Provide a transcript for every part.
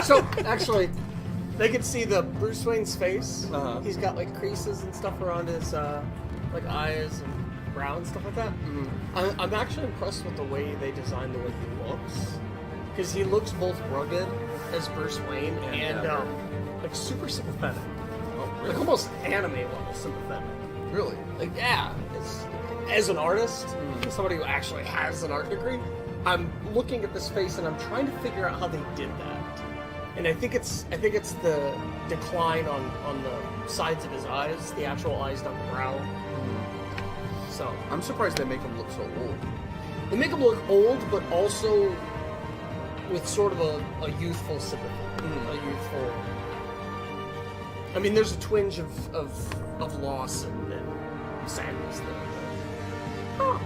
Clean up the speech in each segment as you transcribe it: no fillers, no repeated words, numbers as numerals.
So, actually, they could see the Bruce Wayne's face. Uh-huh. He's got, like, creases and stuff around his, like, eyes and brow and stuff like that. Mm-hmm. I'm actually impressed with the way they designed the way he looks. Because he looks both rugged as Bruce Wayne and like, super sympathetic. Oh, really? Like, almost anime level sympathetic. Really? Like, yeah, as an artist, somebody who actually has an art degree, I'm looking at this face and I'm trying to figure out how they did that. And I think it's the decline on the sides of his eyes, the actual eyes down the brow. So I'm surprised they make him look so old. they make him look old, but also with sort of a youthful sympathy, a youthful. I mean, there's a twinge of loss and sadness there.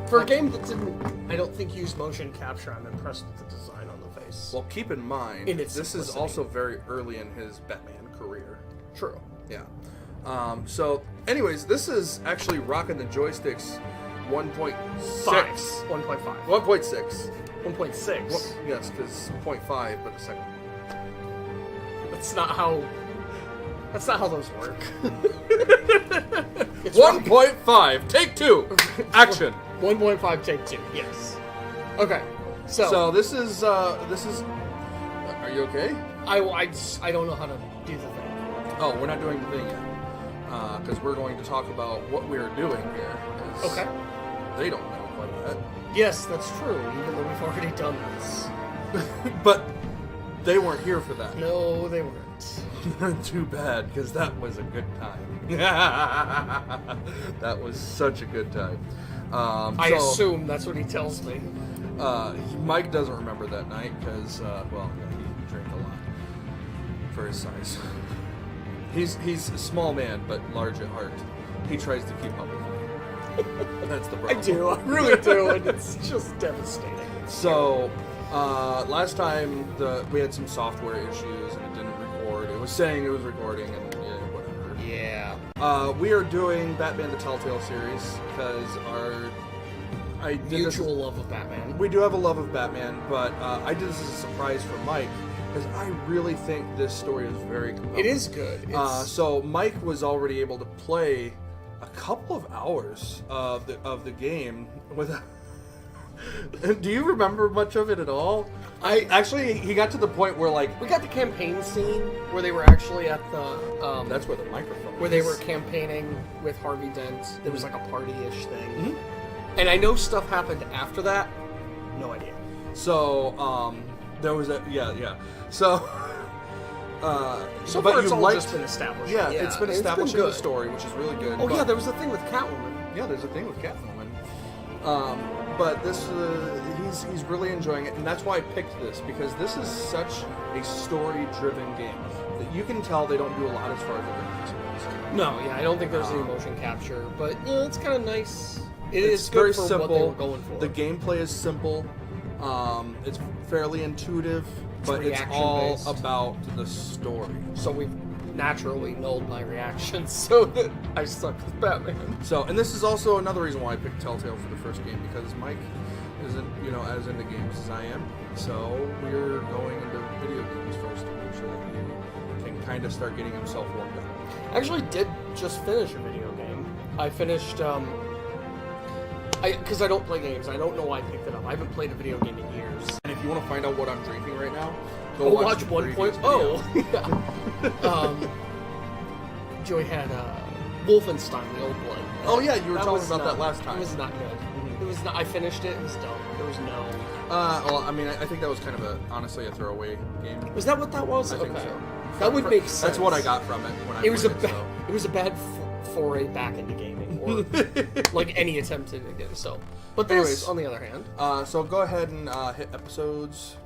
For a game that didn't, I don't think, use motion capture, I'm impressed with the design on the face. Well, keep in mind, this is also very early in his Batman career. True. Yeah. So, anyways, this is actually rocking the joysticks 1.6. 1.5. 1.6. 1.6. Well, yes, because 0.5, but a second. That's not how those work. 1.5. Take 2. Action. 1.5 take 2. Yes. Okay. So this is. Are you okay? I don't know how to do the thing. Oh, we're not doing the thing yet. Because we're going to talk about what we're doing here. Okay. They don't know quite yet. Yes, that's true, even though we've already done this. But they weren't here for that. No, they weren't. Too bad, because that was a good time. That was such a good time. I assume that's what he tells me. Mike doesn't remember that night because, well, he drank a lot for his size. He's a small man, but large at heart. He tries to keep up with me. That's the problem. I do, I really do, and it's just devastating. So, last time we had some software issues and it didn't record. It was saying it was recording and whatever. Yeah. We are doing Batman the Telltale series because mutual love of Batman. We do have a love of Batman, but I did this as a surprise for Mike because I really think this story is very compelling. It is good. So Mike was already able to play a couple of hours of the game with. Do you remember much of it at all? He got to the point where we got the campaign scene where they were actually at the that's where the microphone where they were campaigning with Harvey Dent. There was like a party-ish thing, and I know stuff happened after that. No idea. So there was So so but far it's you all just been established. Yeah, it's been established in the story, which is really good. Oh yeah, there was a thing with Catwoman. Yeah, there's a thing with Catwoman. But this, he's really enjoying it, and that's why I picked this, because this is such a story-driven game that you can tell they don't do a lot as far as the graphics are concerned. No, yeah, I don't think there's any motion capture, but it's kind of nice. It's good very for simple. what they were going for. The gameplay is simple. It's fairly intuitive, but it's all about the story. So we've naturally nulled my reactions, so that I suck with Batman. So, and this is also another reason why I picked Telltale for the first game, because Mike isn't, as into games as I am. So we're going into video games first to make sure that he can kind of start getting himself warmed up. I actually did just finish a video game. I finished, because I don't play games. I don't know why I picked it up. I haven't played a video game in years. And if you want to find out what I'm drinking right now, go watch 1.0. Yeah. Joy had Wolfenstein: The Old Blood. Oh yeah, you were talking about that last time. It was not good. It was not. I finished it. It was dumb. There was no. Well, I mean, I think that was kind of honestly a throwaway game. Was that what that was? I think so. That would make sense. That's what I got from it when I played it. It was a bad foray back into gaming, or like any attempt to get so. But this, anyways, on the other hand, so go ahead and hit episodes.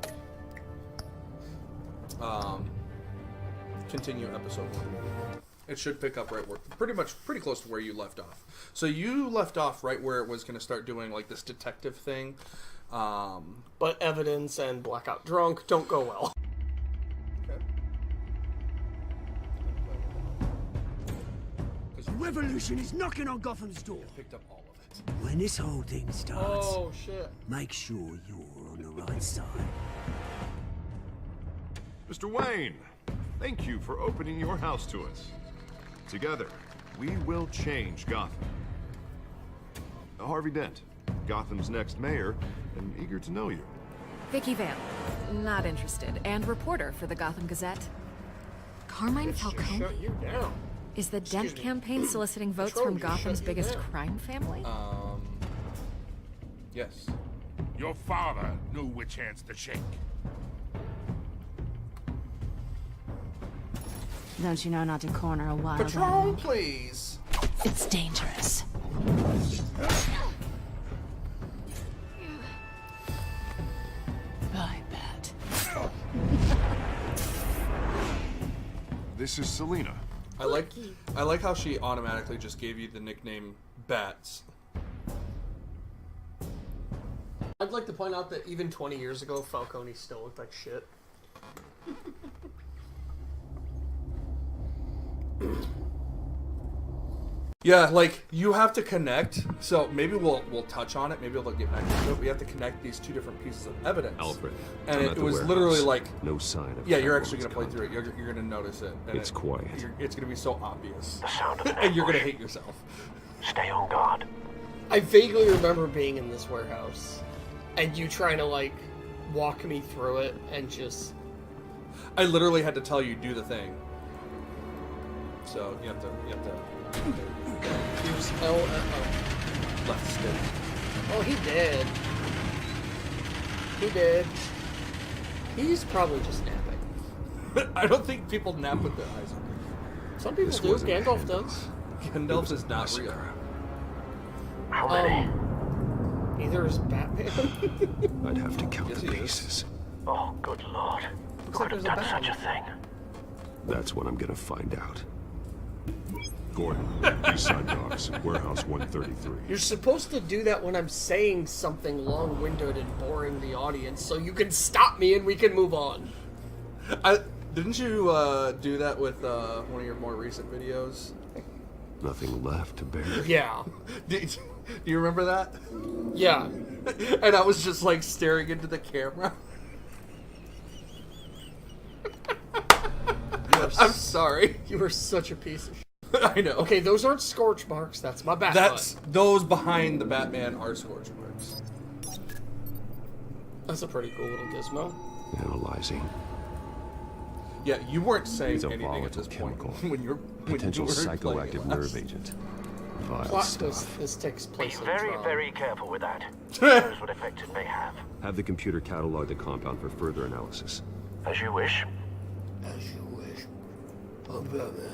Continue episode 1. It should pick up right where, pretty close to where you left off. So you left off right where it was going to start doing like this detective thing. But evidence and blackout drunk don't go well. Okay. Revolution is knocking on Gotham's door. Picked up all of it. When this whole thing starts, oh shit! make sure you're on the right side. Mr. Wayne, thank you for opening your house to us. Together, we will change Gotham. Harvey Dent, Gotham's next mayor, and eager to know you. Vicky Vale, not interested, and reporter for the Gotham Gazette. Carmine Falcone? Shut you down. Is the Excuse Dent me. campaign soliciting votes Patrol from just Gotham's shut you biggest down. crime family? Yes. Your father knew which hands to shake. Don't you know not to corner a wild Patrol, animal? please. It's dangerous. I bet. This is Selina. I like how she automatically just gave you the nickname Bats. I'd like to point out that even 20 years ago, Falcone still looked like shit. Yeah, like you have to connect. So maybe we'll touch on it. Maybe we'll get back to it. We have to connect these two different pieces of evidence. Alfred, and I'm it at the was warehouse. literally like, No sign of yeah, you're Catwoman's actually gonna play through it. contact. You're gonna notice it. And It's quiet. It's gonna be so obvious, The sound of the and you're gonna ambush. hate yourself. Stay on guard. I vaguely remember being in this warehouse, and you trying to, like, walk me through it, and just... I literally had to tell you do the thing. So you have to Use LFO. left stick. Oh, he did. He did. He's probably just napping. I don't think people nap with their eyes open. Some people This do. wasn't a Gandalf handoff. does. Gandalf is not real. Massacre. How many? Neither is Batman. I'd have to count Yes, the he is. pieces. Oh, good lord. Looks Who like would have there's a done bat. such a thing? That's what I'm gonna find out. Gordon, East Side Docks, Warehouse 133. You're supposed to do that when I'm saying something long-winded and boring the audience, so you can stop me and we can move on. Didn't you do that with one of your more recent videos? Nothing left to bury. Yeah. Do you remember that? Yeah. And I was just like staring into the camera. I'm sorry. You were such a piece of shit. I know. Okay, those aren't scorch marks. That's my back. That's those behind the Batman are scorch marks. That's a pretty cool little gizmo. Analyzing. Yeah, you weren't saying It's a anything at volatile this point chemical. when you're Potential when you were playing psychoactive it nerve last. agent. Vile Plot stuff. twist, this takes Be place in very, Tron. very careful with that. Who knows what effect it may have? Have the computer catalog the compound for further analysis. As you wish. As you wish. Oh, Batman.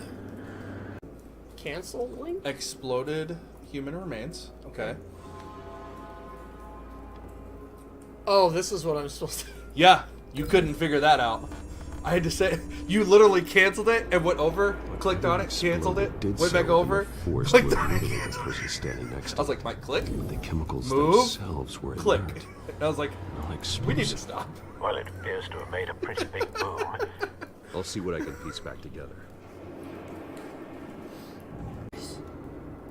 Cancel link? Exploded human remains. Okay. Oh, this is what I'm supposed to... Yeah, you couldn't figure that out. I had to say, you literally canceled it and went over, clicked on it, canceled it, Did went so back in over, a force clicked to on it. eliminate the person standing next I to was like, Mike, click, it. The chemicals move, themselves were click. inert, And I was like, like we need to explosive. stop. Well, it appears to have made a pretty big boom. I'll see what I can piece back together.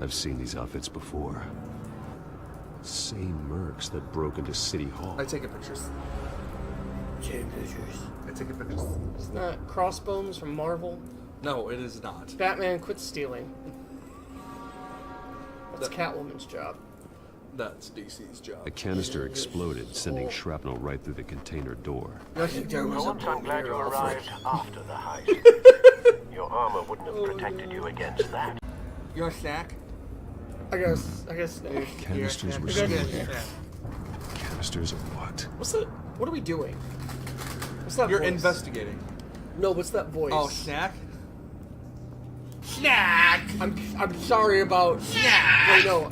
I've seen these outfits before. Same mercs that broke into City Hall. I take pictures. Take pictures. I take pictures. Isn't that Crossbones from Marvel? No, it is not. Batman, quit stealing. That's That- Catwoman's job. That's DC's job. A canister exploded, sending shrapnel right through the container door. I think there was For a once, I'm glad you mirror arrived after the heist. Your armor wouldn't have protected you against that. You're a snack? I guess. Canisters were You're a stolen. snack. Canisters of what? What's that? What are we doing? What's that You're voice? investigating. No, what's that voice? Oh, snack? Snack! I'm sorry about... Snack! Wait, no.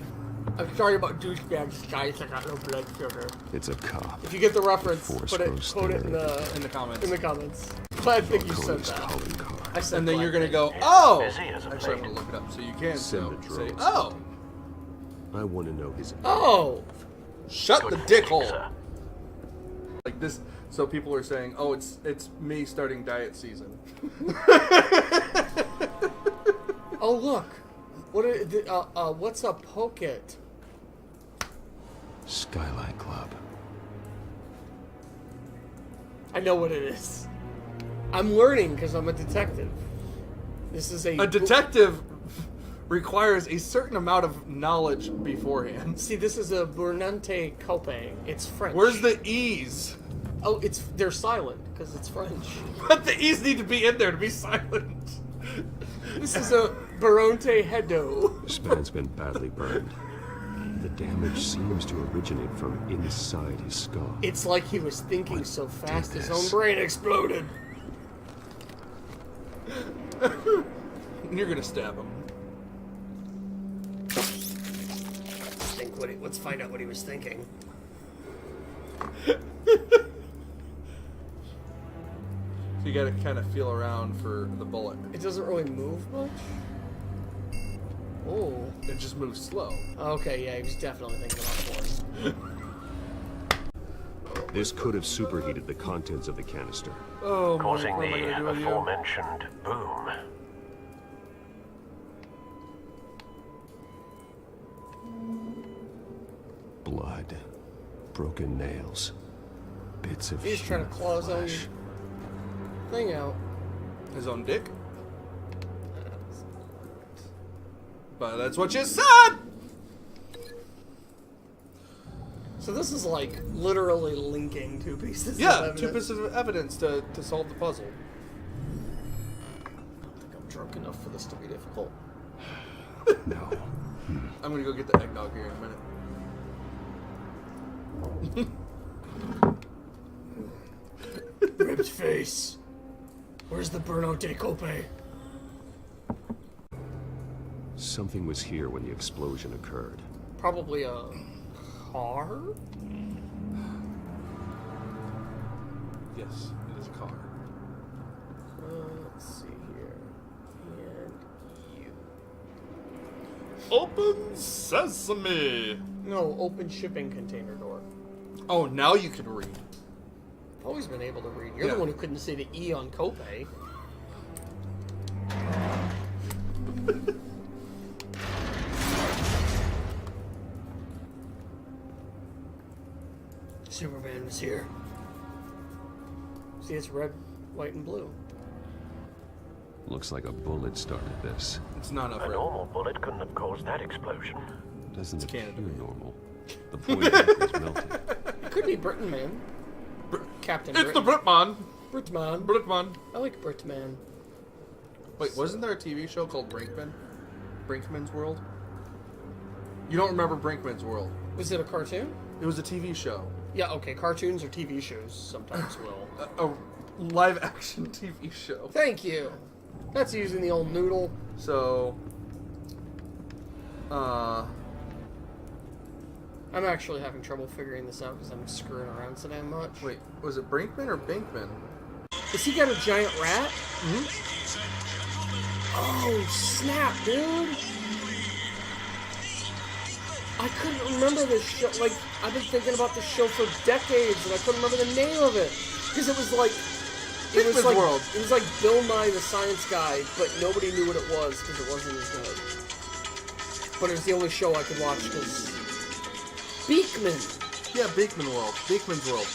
I'm sorry about douchebags, guys. I got no blood sugar. It's a cop. If you get the reference, Force quote it poster. in the comments. In the comments. I think you said Falcone's that. calling card. I said And then you're gonna black. go, oh! Busy as of Actually, I'm late. gonna look it up so you can Send the so say, drones. oh! I want to know his. Oh! Shut the Good dick thinking, hole! sir. Like this, so people are saying, oh, it's me starting diet season. Oh, look. What's a pocket? Skyline Club. I know what it is. I'm learning because I'm a detective. This is A detective requires a certain amount of knowledge beforehand. See, this is a Burnante Cope. It's French. Where's the E's? Oh, they're silent because it's French. But the E's need to be in there to be silent. This is a Baronte Hedo. This man's been badly burned. The damage seems to originate from inside his skull. It's like he was thinking so fast his own this? brain exploded. You're gonna stab him. Let's find out what he was thinking. So you gotta kind of feel around for the bullet. It doesn't really move much. Oh. It just moves slow. Okay, yeah, he was definitely thinking about force. This could have superheated the contents of the canister. Oh, Mike, causing what am I the gonna do with you? aforementioned boom. Blood, broken nails, bits of He's trying to claw his own flesh. thing out. His own dick? But that's what you said! So this is like literally linking two pieces of Yeah, evidence. 2 pieces of evidence to solve the puzzle. I don't think I'm drunk enough for this to be difficult. No. I'm gonna go get the eggnog here in a minute. Ripped face. Where's the Burnante Cope? Something was here when the explosion occurred. Probably a car? Yes, it is a car. Let's see here. And you. Open sesame! No, open shipping container door. Oh, now you can read. I've always been able to read. You're Yeah. the one who couldn't say the E on Cope. Superman was here. See, it's red, white, and blue. Looks like a bullet started this. It's not A a normal bullet couldn't have caused that explosion. Doesn't appear Canada. normal. The point is melted. It could be Britain Man. Captain It's the Britain. Britman! Britman. Britman. I like Britman. Wait, wasn't there a TV show called Brinkman? Brinkman's World? You don't remember Brinkman's World? Was it a cartoon? It was a TV show. Yeah, okay. Cartoons or TV shows sometimes will. A live-action TV show. Thank you. That's using the old noodle. So, I'm actually having trouble figuring this out because I'm screwing around so damn much. wait, was it Brinkman or Binkman? Has he got a giant rat? Mm-hmm. Oh, snap, dude. I couldn't remember this show. Like, I've been thinking about this show for decades, and I couldn't remember the name of it. Because it was like... Binkman's World. It was like Bill Nye the Science Guy, but nobody knew what it was because it wasn't as good. But it was the only show I could watch because... Beekman! Yeah, Beekman World. Beekman's World.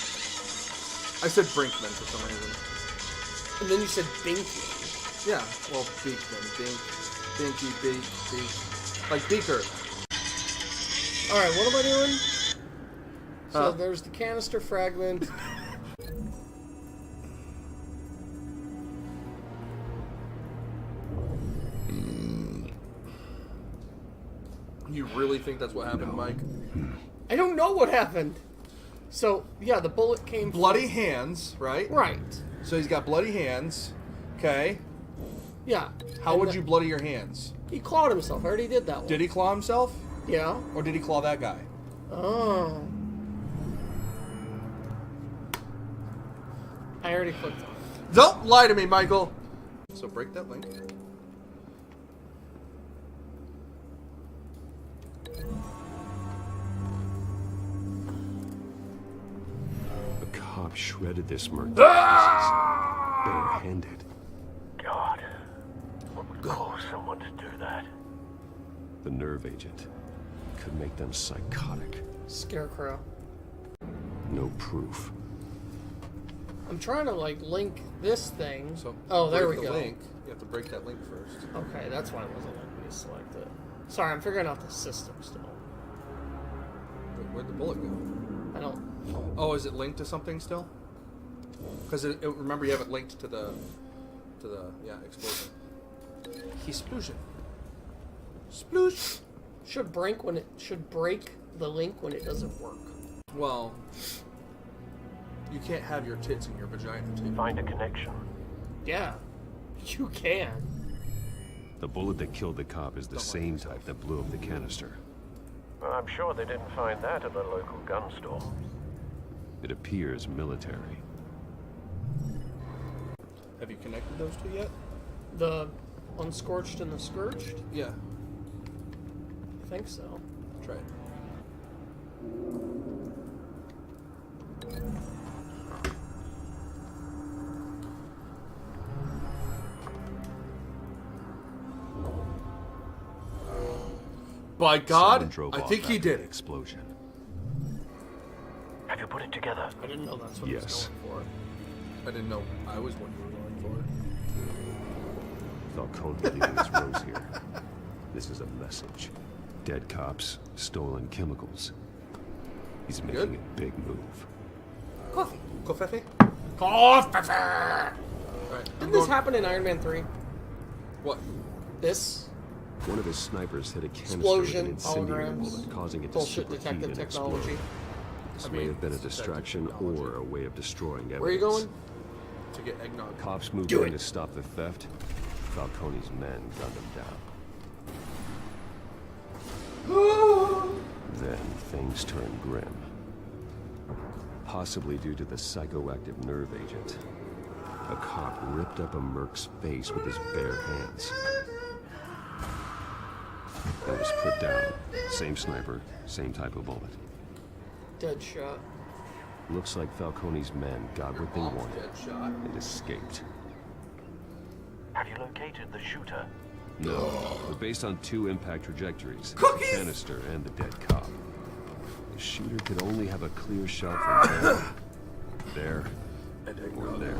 I said Brinkman for some reason. And then you said Binky. Yeah, well, Beekman. Binky, Beak. Like Beaker. Alright, what am I doing? So Huh? there's the canister fragment. You really think that's what happened, Mike? I don't know what happened. So, yeah, the bullet came... Bloody hands, right? Right. So he's got bloody hands. Okay. Yeah. How And would you bloody your hands? He clawed himself. I already did that one. Did he claw himself? Yeah. Or did he claw that guy? Oh. I already clicked on it. Don't lie to me, Michael! So break that link. A cop shredded this merc to pieces, barehanded. God, what would cause someone to do that? The nerve agent could make them psychotic. Scarecrow. No proof. I'm trying to like link this thing. So oh, there we break the go. link. You have to break that link first. Okay, that's why it wasn't letting me select it. Sorry, I'm figuring out the system still. Where'd the bullet go? I don't. Oh, is it linked to something still? Because remember you have it linked to the explosion. Explosion. Sploosh. Should break the link when it doesn't work. Well, you can't have your tits in your vagina too. Find a connection. Yeah, you can. The bullet that killed the cop is the same type that blew up the canister. Well, I'm sure they didn't find that at the local gun store. It appears military. Have you connected those two yet? The unscorched and the scorched? Yeah. I think so. Try it. By Someone God, drove I off think he after did the it. explosion. Have you put it together? I didn't know that's what Yes. I was going I didn't know I was what you were going Falcone leaving his rose here. This is a message. Dead cops, stolen chemicals. He's making Good. a big move. for. Coffee. Coffee? for. Alright. Didn't this happen in Iron Man 3? What? This? One of his snipers hit a canister Explosion, with an incendiary holograms, bullet, causing it to bullshit superheat detective and technology. explode. This may have been a distraction or a way of destroying evidence. Where are you going? To get eggnog. Cops moved Do in it. to stop the theft. Falcone's men gunned him down. Then things turned grim. Possibly due to the psychoactive nerve agent. A cop ripped up a merc's face with his bare hands. And was put down. Same sniper, same type of bullet. Dead shot. Looks like Falcone's men got what they wanted Dead shot. and escaped. Have you located the shooter? No, but based on two impact trajectories, Cookies! the canister and the dead cop, the shooter could only have a clear shot from there, or there,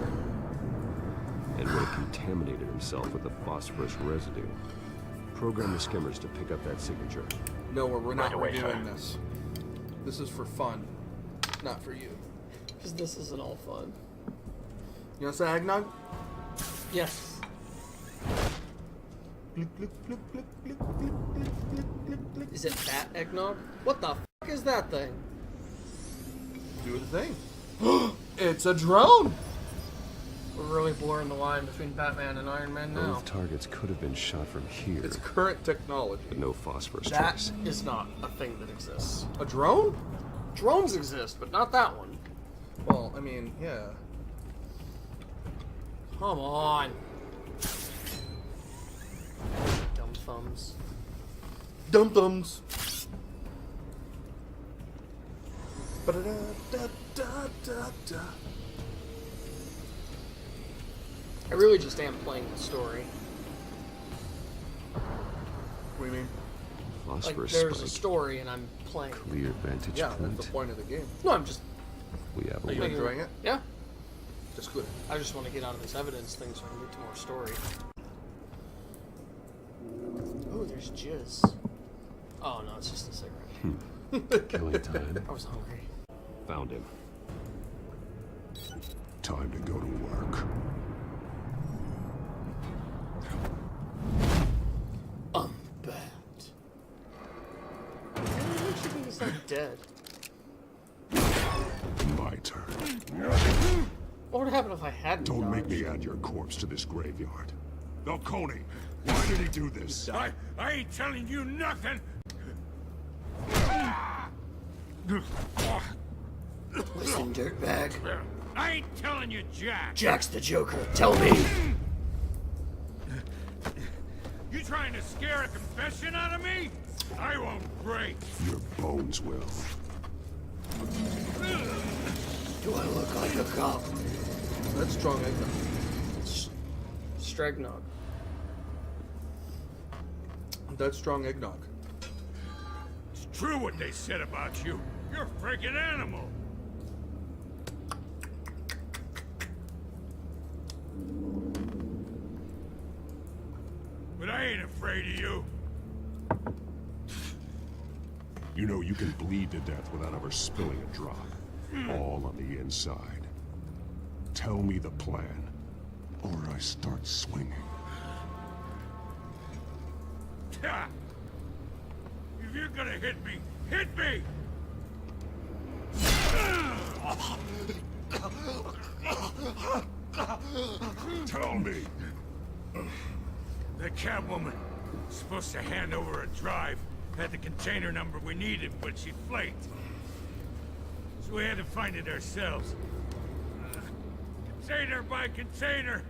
and would have contaminated himself with the phosphorus residue. Program the skimmers to pick up that signature. No, we're not Right away, reviewing sir. this. This is for fun, not for you. Because this isn't all fun. You want some eggnog? Yes. Is it fat eggnog? What the fuck is that thing? Do the thing. It's a drone! We're really blurring the line between Batman and Iron Man now. Both targets could have been shot from here, It's current technology. but no phosphorus That trace. is not a thing that exists. A drone? Drones exist, but not that one. Well, I mean, yeah. Come on. Dumb thumbs. Dum dums. I really just am playing the story. What do you mean? Like, Phosphorus there's a spike. story and I'm playing. Clear vantage Yeah, point. that's the point of the game. No, I'm just... We have a Are you winner. enjoying it? Yeah. Just good. I just want to get out of this evidence thing so I can get to more story. Oh, there's jizz. Oh, no, it's just a cigarette. Killing time. I was hungry. Found him. Time to go to work. Bat. What makes you think he's not dead? My turn. What would happen if I hadn't Don't make dodged? me add your corpse to this graveyard. Falcone, Why did he do this? I ain't telling you nothing. Listen, dirtbag. I ain't telling you, Jack. Jack's the Joker. Tell me. You trying to scare a confession out of me? I won't break. Your bones will. Do I look like a cop? That's strong eggnog. Stragnog. That's strong eggnog. It's true what they said about you. You're a freaking animal. afraid of you. You know you can bleed to death without ever spilling a drop. All on the inside. Tell me the plan, or I start swinging. Ha! If you're gonna hit me, hit me! Tell me! The Catwoman was supposed to hand over a drive, had the container number we needed, but she flaked. So we had to find it ourselves. Container by container.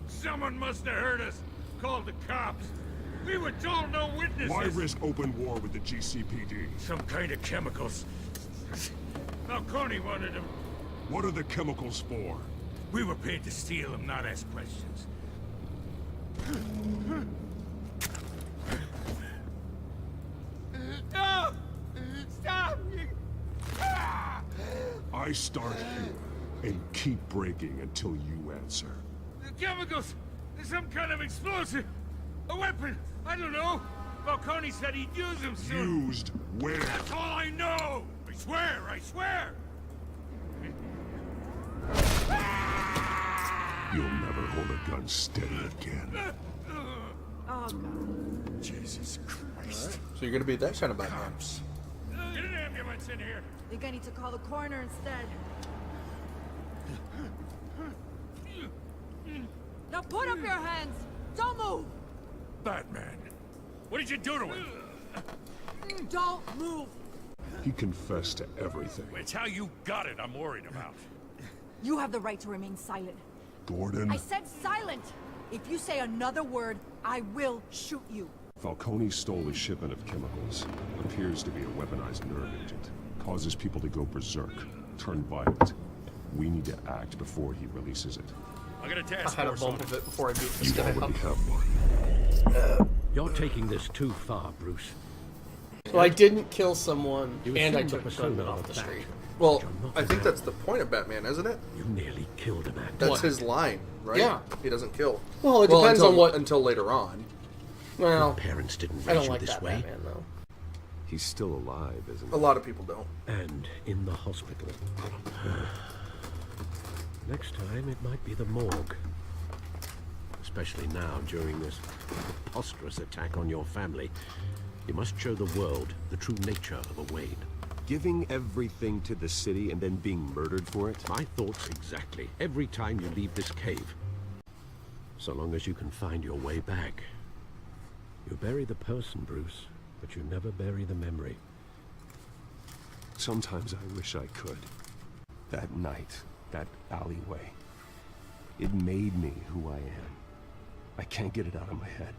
Someone must have heard us, called the cops. We were told no witnesses. Why risk open war with the GCPD? Some kind of chemicals. Falcone wanted them. What are the chemicals for? We were paid to steal them, not ask questions. No! Stop! I start here and keep breaking until you answer. The chemicals! There's some kind of explosive! A weapon! I don't know! Falcone said he'd use them soon! Used where? That's all I know! I swear! I swear! You'll never hold a gun steady again. Oh, God. Jesus Christ. So you're gonna be that kind of Batman. Get an ambulance in here! Think I need to call the coroner instead. Now put up your hands! Don't move! Batman. What did you do to him? Don't move! He confessed to everything. It's how you got it I'm worried about. You have the right to remain silent. Gordon, I said silent! If you say another word, I will shoot you. Falcone stole a shipment of chemicals. Appears to be a weaponized nerve agent. Causes people to go berserk, turn violent. We need to act before he releases it. I got a I task had a force bump on it. of it before I beat this You guy already up. have one. You're taking this too far, Bruce. So I didn't kill someone, You and I assumed the took a persona gun off of the that. street. Well, You're not I think allowed. that's the point of Batman, isn't it? You nearly killed a man. That's What? his line, right? Yeah. He doesn't kill. Well, it depends until, on what- until later on. Well, Parents didn't I raise don't you like this that way. Batman, though. He's still alive, isn't A he? lot of people don't. And in the hospital. Next time, it might be the morgue. Especially now, during this preposterous attack on your family. You must show the world the true nature of a Wayne. Giving everything to the city and then being murdered for it? My thoughts exactly. Every time you leave this cave. So long as you can find your way back. You bury the person, Bruce, but you never bury the memory. Sometimes I wish I could. That night, that alleyway, it made me who I am. I can't get it out of my head.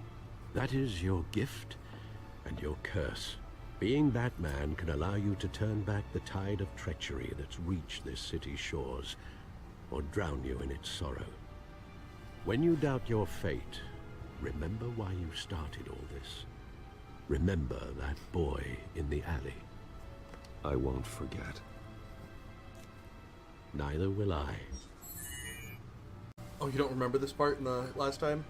That is your gift and your curse. Being Batman can allow you to turn back the tide of treachery that's reached this city's shores, or drown you in its sorrow. When you doubt your fate, remember why you started all this. Remember that boy in the alley. I won't forget. Neither will I. Oh, you don't remember this part in the last time?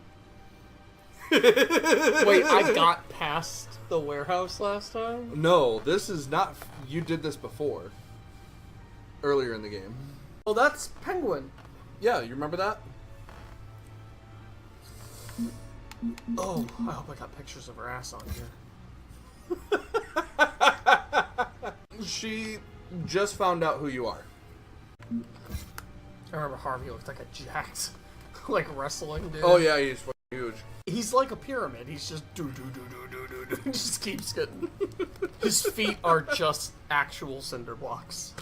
Wait, I got past the warehouse last time? No, this is not. You did this before. Earlier in the game. Oh, that's Penguin. Yeah, you remember that? Oh, I hope I got pictures of her ass on here. She just found out who you are. I remember Harvey looked like a jacked, like wrestling dude. Oh yeah, he's fucking huge. He's like a pyramid. He's just do do do do do do do. Just keeps getting. His feet are just actual cinder blocks.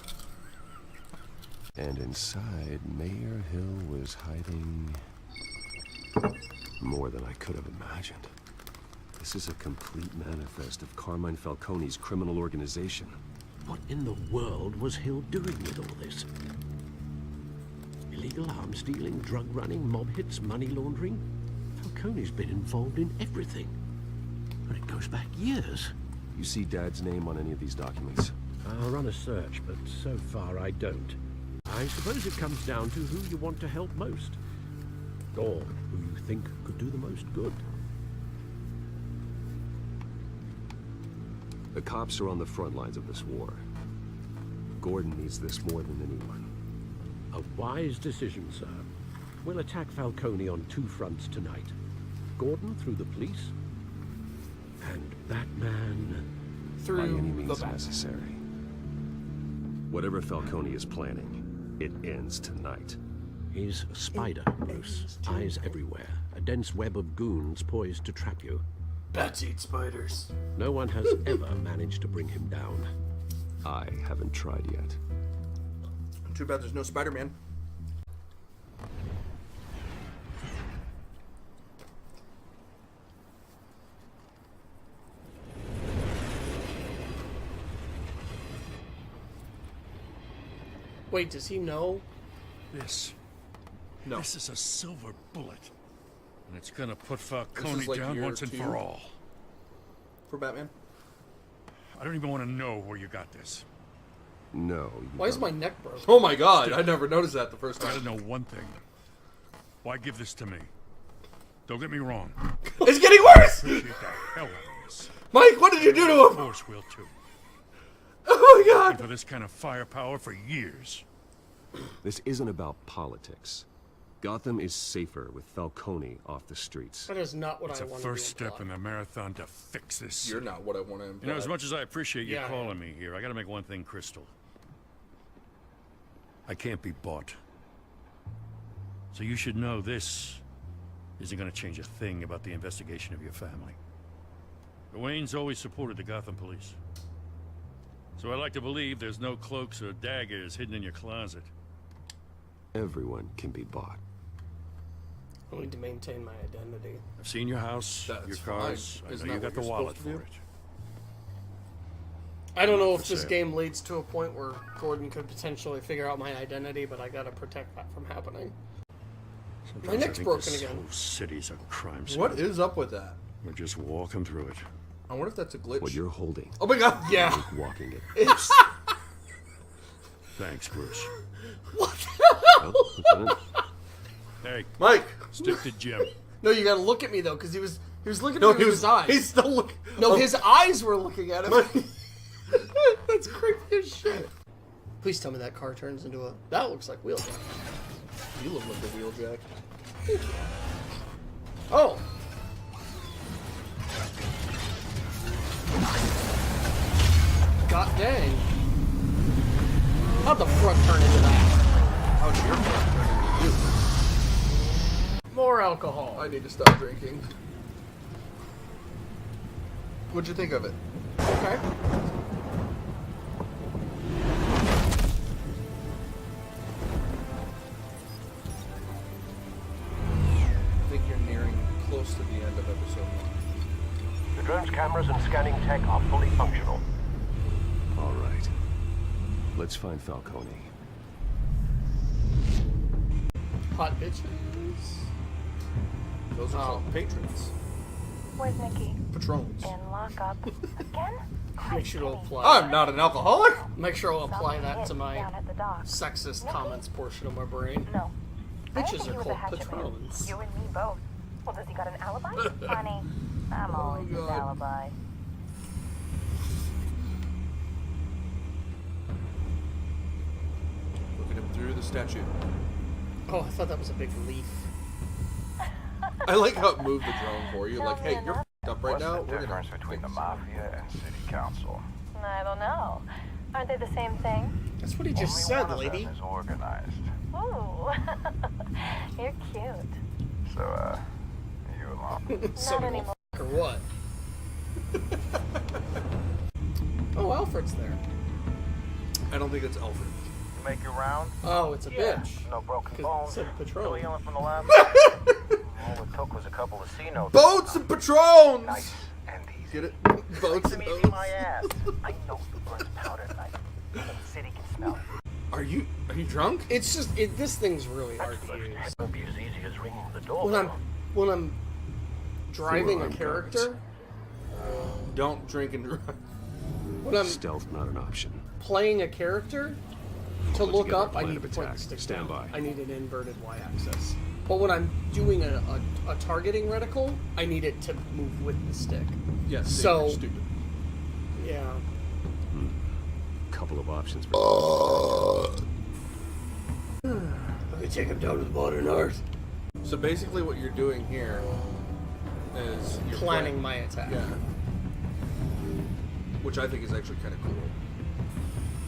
And inside, Mayor Hill was hiding more than I could have imagined. This is a complete manifest of Carmine Falcone's criminal organization. What in the world was Hill doing with all this? Illegal arms dealing, drug running, mob hits, money laundering? Falcone's been involved in everything. But it goes back years. You see Dad's name on any of these documents? I'll run a search, but so far I don't. I suppose it comes down to who you want to help most. Or who you think could do the most good. The cops are on the front lines of this war. Gordon needs this more than anyone. A wise decision, sir. We'll attack Falcone on 2 fronts tonight. Gordon through the police, and Batman Through by any the means back. necessary. Whatever Falcone is planning, it ends tonight. He's a spider, Bruce. Eyes everywhere. A dense web of goons poised to trap you. Bats eat spiders. No one has ever managed to bring him down. I haven't tried yet. Too bad there's no Spider-Man. Wait, does he know? This. No. This is a silver bullet. And it's gonna put This Falcone is like down year once and 2 for all. For Batman? I don't even want to know where you got this. No. you Why is don't. my neck broken? Oh my god, I never noticed that the first I gotta time. know one thing. Why give this to me? Don't get me wrong. It's getting worse! Appreciate the hell out of this. Mike, what did you do to Of him? course we'll too. Oh my god! For this kind of firepower for years. This isn't about politics. Gotham is safer with Falcone off the streets. That is not what It's I a wanted first to step imply. in the marathon to fix this. You're not what I want to imply. You know, as much as I appreciate you Yeah. calling me here, I gotta make one thing crystal. I can't be bought. So you should know this isn't gonna change a thing about the investigation of your family. The Waynes always supported the Gotham police. So I like to believe there's no cloaks or daggers hidden in your closet. Everyone can be bought. I need to maintain my identity. I've seen your house, That's your cars. fine. I Isn't know you that got the what you're wallet supposed for to it. I don't know if For this sale. game leads to a point where Gordon could potentially figure out my identity, but I gotta protect that from happening. Sometimes My I neck's think broken this again. whole city's a crime scene. What is up with that? We're just walking through it. I wonder if that's a glitch. What you're holding, Oh my god! Yeah. walking it. It's Thanks, Bruce. Oh, Lieutenant? Hey, Mike! stick to Jim. no, you gotta look at me though, because he was looking No, at me with his eyes. He's still looking. No, Oh, his eyes were looking at him. Mike. That's creepy as shit. Please tell me that car turns into a. That looks like Wheeljack. You look like a wheeljack. Oh. God dang. How'd the front turn into that? How'd your front turn into you? More alcohol. I need to stop drinking. What'd you think of it? Okay. I think you're nearing close to the end of episode 1. The drone's cameras and scanning tech are fully functional. All right. Let's find Falcone. Hot bitches. Those are called patrons. Where's Nikki? Patrons. In lockup. Again? Make sure to apply. I'm not an alcoholic! Make sure I'll apply that to Something my down at the dock. sexist comments portion of my brain. No. I don't Bitches think he are was a called hatchet man. patrons. You and me both. Well, does he got an alibi? Honey, I'm always his God. alibi. Look at him through the statue. Oh, I thought that was a big leaf. I like how it moved the drone for you. Like, Tell hey, me you're enough. f***ed up right What's now. the We're gonna difference between the fix it." Mafia and City Council? I don't know. Aren't they the same thing? That's what he just Only said, one lady. of them is organized. Ooh. You're cute. So, you along? So Not anymore. or what? Oh, Alfred's there. I don't think it's Alfred. You make your round? Oh, it's a bitch. No broken 'Cause it bones. said Patron. No healing from the last one. All it took was a couple of C notes. Boats and patrons! Nice and easy. Get it? Boats and Easy boats. my ass. I know you burns powder at night. The city can smell it. Are you drunk? It's just this thing's really hard to use. It won't be as easy as ringing the door. When I'm driving a Forearm character, Don't drink and drive. when I'm Stealth not an option. playing a character, to Put look together up, a I plan need of to point attack. the stick Stand down. by. I need an inverted y-axis. But when I'm doing a targeting reticle, I need it to move with the stick. Yes. So, stupid. Yeah. Couple of options for Let me take him down to the modern art. So basically, what you're doing here is you're Planning my attack. Yeah. Which I think is actually kind of cool.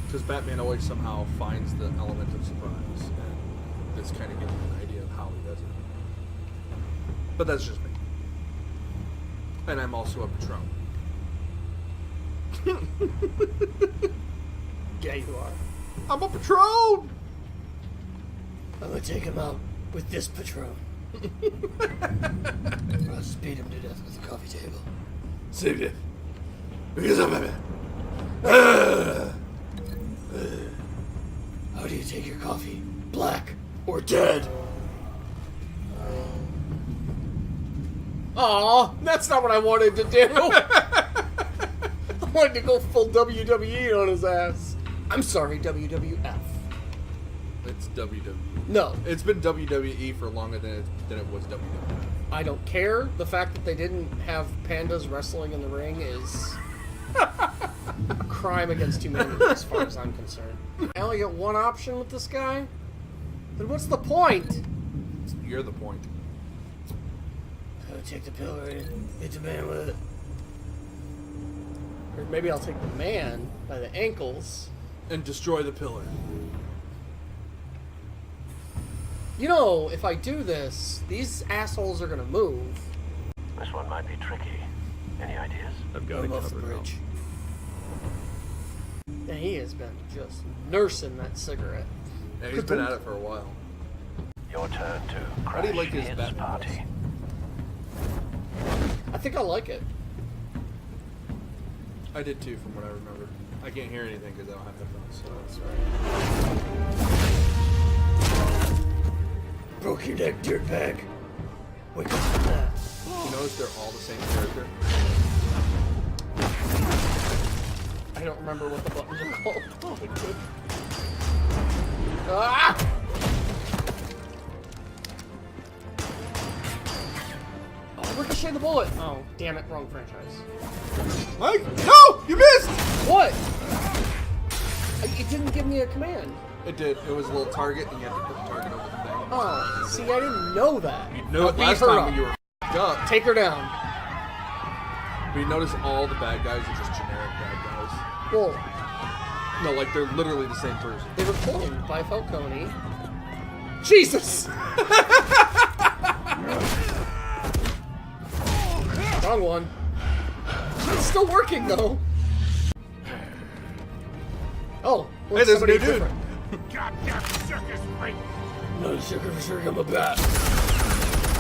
Because Batman always somehow finds the element of surprise, and this kind of gives you an idea of how he does it. But that's just me. And I'm also a Patron. Yeah, you are. I'm a Patron! I'm gonna take him out with this Patron. I'll speed him to death with the coffee table. Save it. Because I'm Batman. How do you take your coffee? Black or dead? Aw, that's not what I wanted to do. I wanted to go full WWE on his ass. I'm sorry, WWF. It's WWE. No. It's been WWE for longer than it was WWF. I don't care. The fact that they didn't have pandas wrestling in the ring is a crime against humanity as far as I'm concerned. I only get one option with this guy? Then what's the point? You're the point. I'll take the pillar and hit the man with it. Or maybe I'll take the man by the ankles. And destroy the pillar. You know, if I do this, these assholes are gonna move. This one might be tricky. Any ideas? I've got it Off the covered now. bridge. And he has been just nursing that cigarette. Yeah, he's been at it for a while. Your turn to How crash do you like his his Batman party. I think I like it. I did too, from what I remember. I can't hear anything because I don't have headphones, so that's right. Broke your neck, dirtbag. Wake up from that. You notice they're all the same character? I don't remember what the buttons are called. Oh my god. Ah! Oh, ricochet the bullet. Oh, damn it, wrong franchise. Mike, no! You missed! What? It didn't give me a command. It did. It was a little target, and you had to put the target over the thing. Oh, see, I didn't know that. You knew it Beat last her time up. when you were f***ed up. Take her down. But you notice all the bad guys are just generic bad guys. Well, No, like they're literally the same person. they were cloned by Falcone. Jesus! Wrong one. It's still working though. Oh, Hey, there's a somebody new dude. different. Goddamn circus freak! Not a sugar for sure, I'm a bat.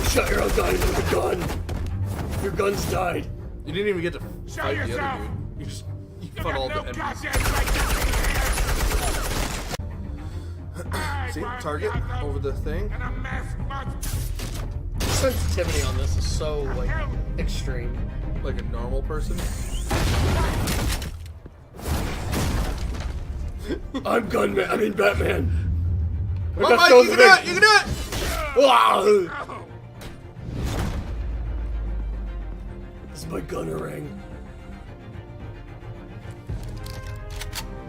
Shot your own guy with a gun. Your gun's died. You didn't even get to fight the yourself. other dude. You fought all the enemies. See, target over the thing. The sensitivity on this is so like extreme. Like a normal person. I'm Gunman. I mean Batman. Come on, Mike, you can do it! You can do it! This is my gunner ring.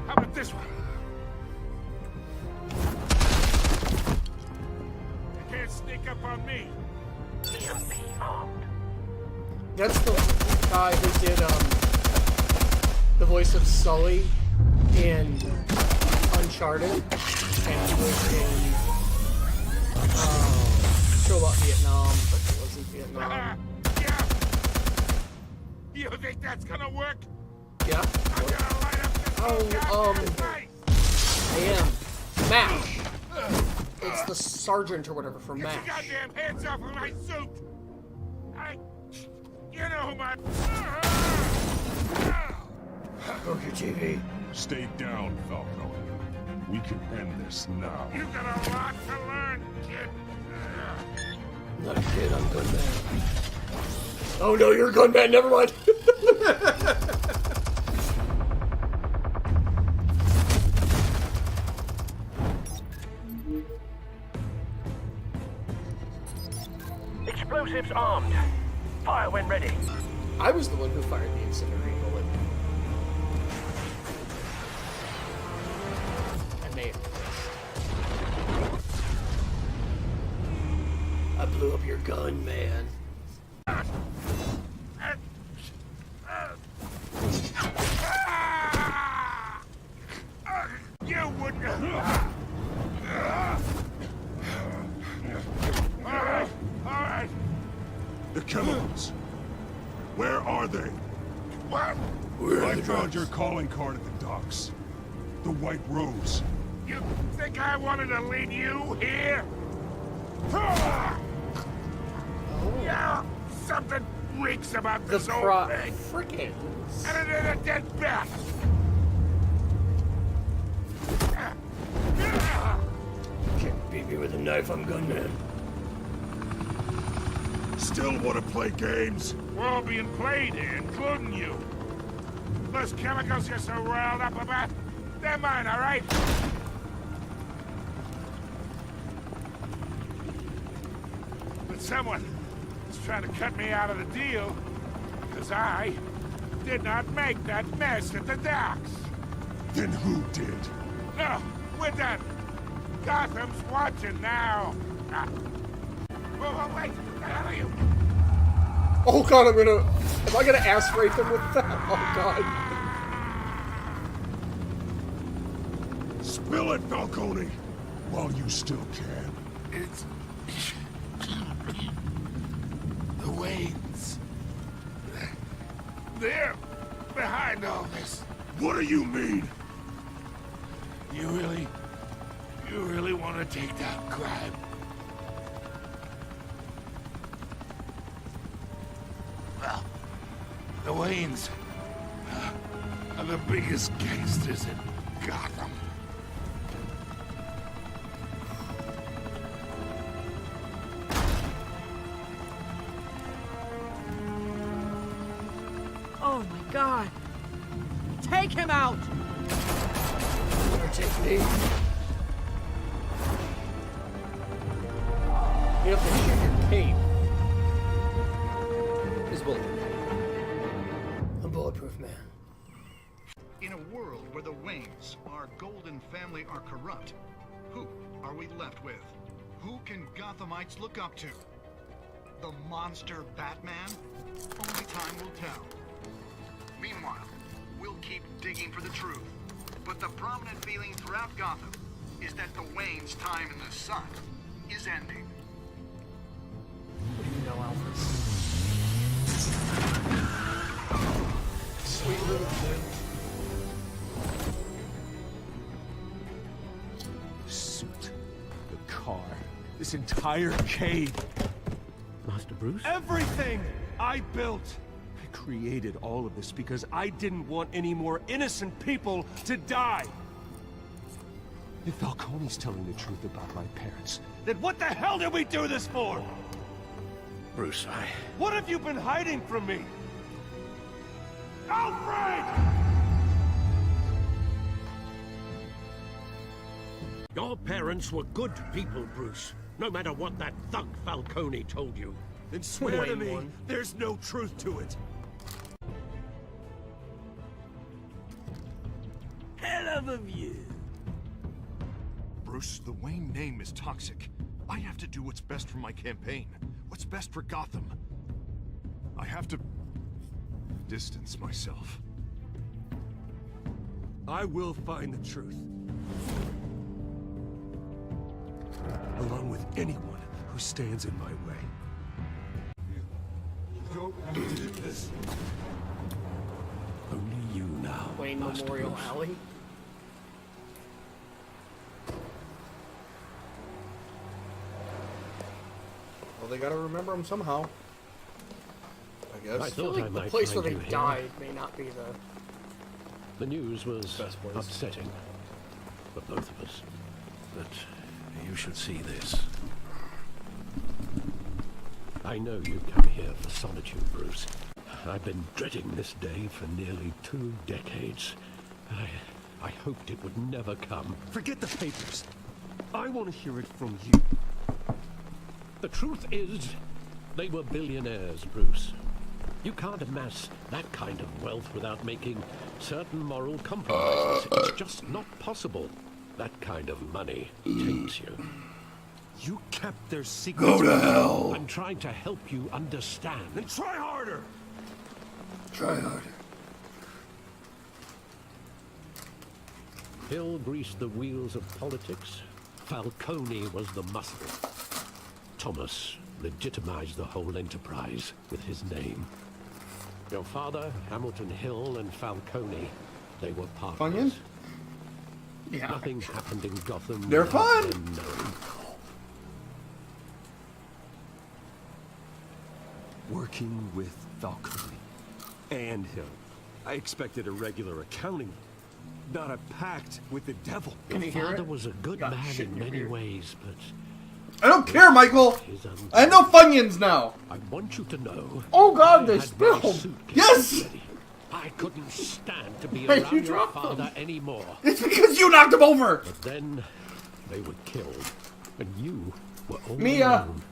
How about this one? You can't sneak up on me. EMP armed. That's the guy who did the voice of Sully in Uncharted, and was in show about Vietnam, but it wasn't Vietnam. Yeah. You think that's gonna work? Yeah. I'm gonna light up this whole goddamn place. I am. MASH. It's the sergeant or whatever for Get your MASH. goddamn hands off of my suit! You know who my... Broke your TV. Stay down, Falco. We can end this now. You got a lot to learn, kid. Not a kid, I'm Gunman. Oh no, you're Gunman, never mind. Explosives armed. Fire when ready. I was the one who fired the incinerating bullet. I may have missed. I blew up your gun, man. You wouldn't. All right. The chemicals. Where are they? What? I found your calling card at the docks. The White Rose. You think I wanted to lead you here? Yeah, something reeks about The this whole thing. Frickins. And it is a dead bat. Can't beat me with a knife, I'm gunman. Still want to play games? We're all being played here, including you. Those chemicals you're so riled up about, they're mine, all right? But someone is trying to cut me out of the deal, because I did not make that mess at the docks. Then who did? No, we're done. Gotham's watching now. Ah. Whoa, wait, the hell are you? Oh god, am I gonna ass rape him with that? Oh god. Spill it, Falcone, while you still can. It's... the Waynes. They're behind all this. What do you mean? You really want to take that crime? Well, the Waynes are the biggest gangsters in Gotham. Oh my god! Take him out! Or take me. You have to shoot your cape. He's bulletproof. I'm bulletproof, man. In a world where the Waynes, our golden family, are corrupt, who are we left with? Who can Gothamites look up to? The monster Batman? Only time will tell. Meanwhile, we'll keep digging for the truth. But the prominent feeling throughout Gotham is that the Waynes' time in the sun is ending. What do you know, Alfred? Sweet little thing. The suit, the car, this entire cave. Master Bruce? Everything I built. I created all of this because I didn't want any more innocent people to die. If Falcone's telling the truth about my parents, then what the hell did we do this for? Bruce, What have you been hiding from me? Alfred! Your parents were good people, Bruce. No matter what that thug Falcone told you. Then swear to me there's no truth to it. Hell of a view. Bruce, the Wayne name is toxic. I have to do what's best for my campaign. What's best for Gotham. I have to distance myself. I will find the truth. Along with anyone who stands in my way. You don't have to do this. Only you now, Wayne Master Memorial Bruce. Alley. Well, they gotta remember him somehow. I guess. I feel thought like I the might place where find they you here. died may not be the... The news was Best place. upsetting for both of us. But you should see this. I know you come here for solitude, Bruce. I've been dreading this day for nearly 2 decades. I hoped it would never come. Forget the papers. I want to hear it from you. The truth is, They were billionaires, Bruce. You can't amass that kind of wealth without making certain moral compromises. It's just not possible. That kind of money taints you. You kept their secrets. Go to hell. I'm trying to help you understand. Then try harder. Try harder. Hill greased the wheels of politics. Falcone was the muscle. Thomas legitimized the whole enterprise with his name. Your father, Hamilton Hill, and Falcone, they were partners. Funyuns? Yeah. Nothing happened in Gotham. They're without fun. them knowing. Working with Falcone and Hill. I expected a regular accounting, not a pact with the devil. Can you Your hear father it? was a good Got man shit in in your many beard. ways, but I don't care, Michael. his uncle. I know Funyuns now. I want you to know. Oh God, I they had my spilled. suitcase Yes! ready. I couldn't stand to be Hey, around you your dropped father them. anymore. It's because you knocked him over. But then they were killed, and you were all Mia. alone.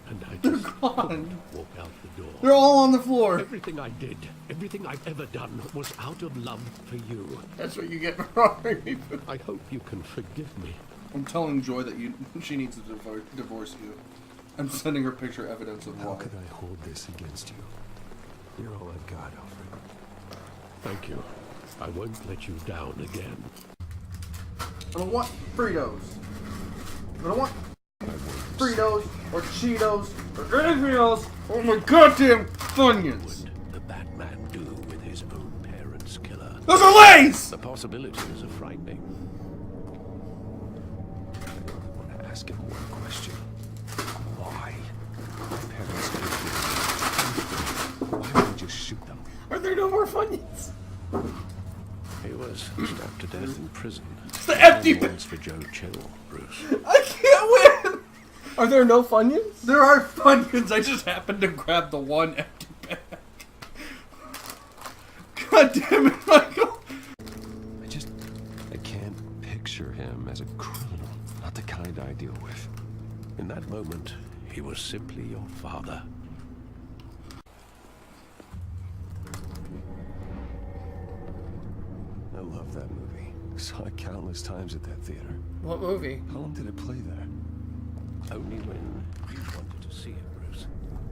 And I just gone. couldn't walk out the door. They're all on the floor. Everything I did, everything I've ever done, was out of love for you. That's what you get for robbing me. I hope you can forgive me. I'm telling Joy that she needs to divorce you. I'm sending her picture evidence of How why. could I hold this against you? You're all I've got, Alfred. Thank you. I won't let you down again. I don't want Fritos. I don't want Fritos or Cheetos or anything else. Oh my goddamn Funyuns. What would the Batman do with his own parents' killer? Those are Lays! The possibilities are frightening. I want to ask him one question. Why? My parents killed me. Why would they just shoot them? Are there no more Funyuns? He was stabbed to death in prison. The empty Once for Joe Chill, Bruce. I can't win! Are there no Funyuns? There are Funyuns, I just happened to grab the one empty bag. God damn it, Michael! I can't picture him as a criminal. Not the kind I deal with. In that moment, he was simply your father. I love that movie. Saw it countless times at that theater. What movie? How long did it play there? Only when you wanted to see it, Bruce.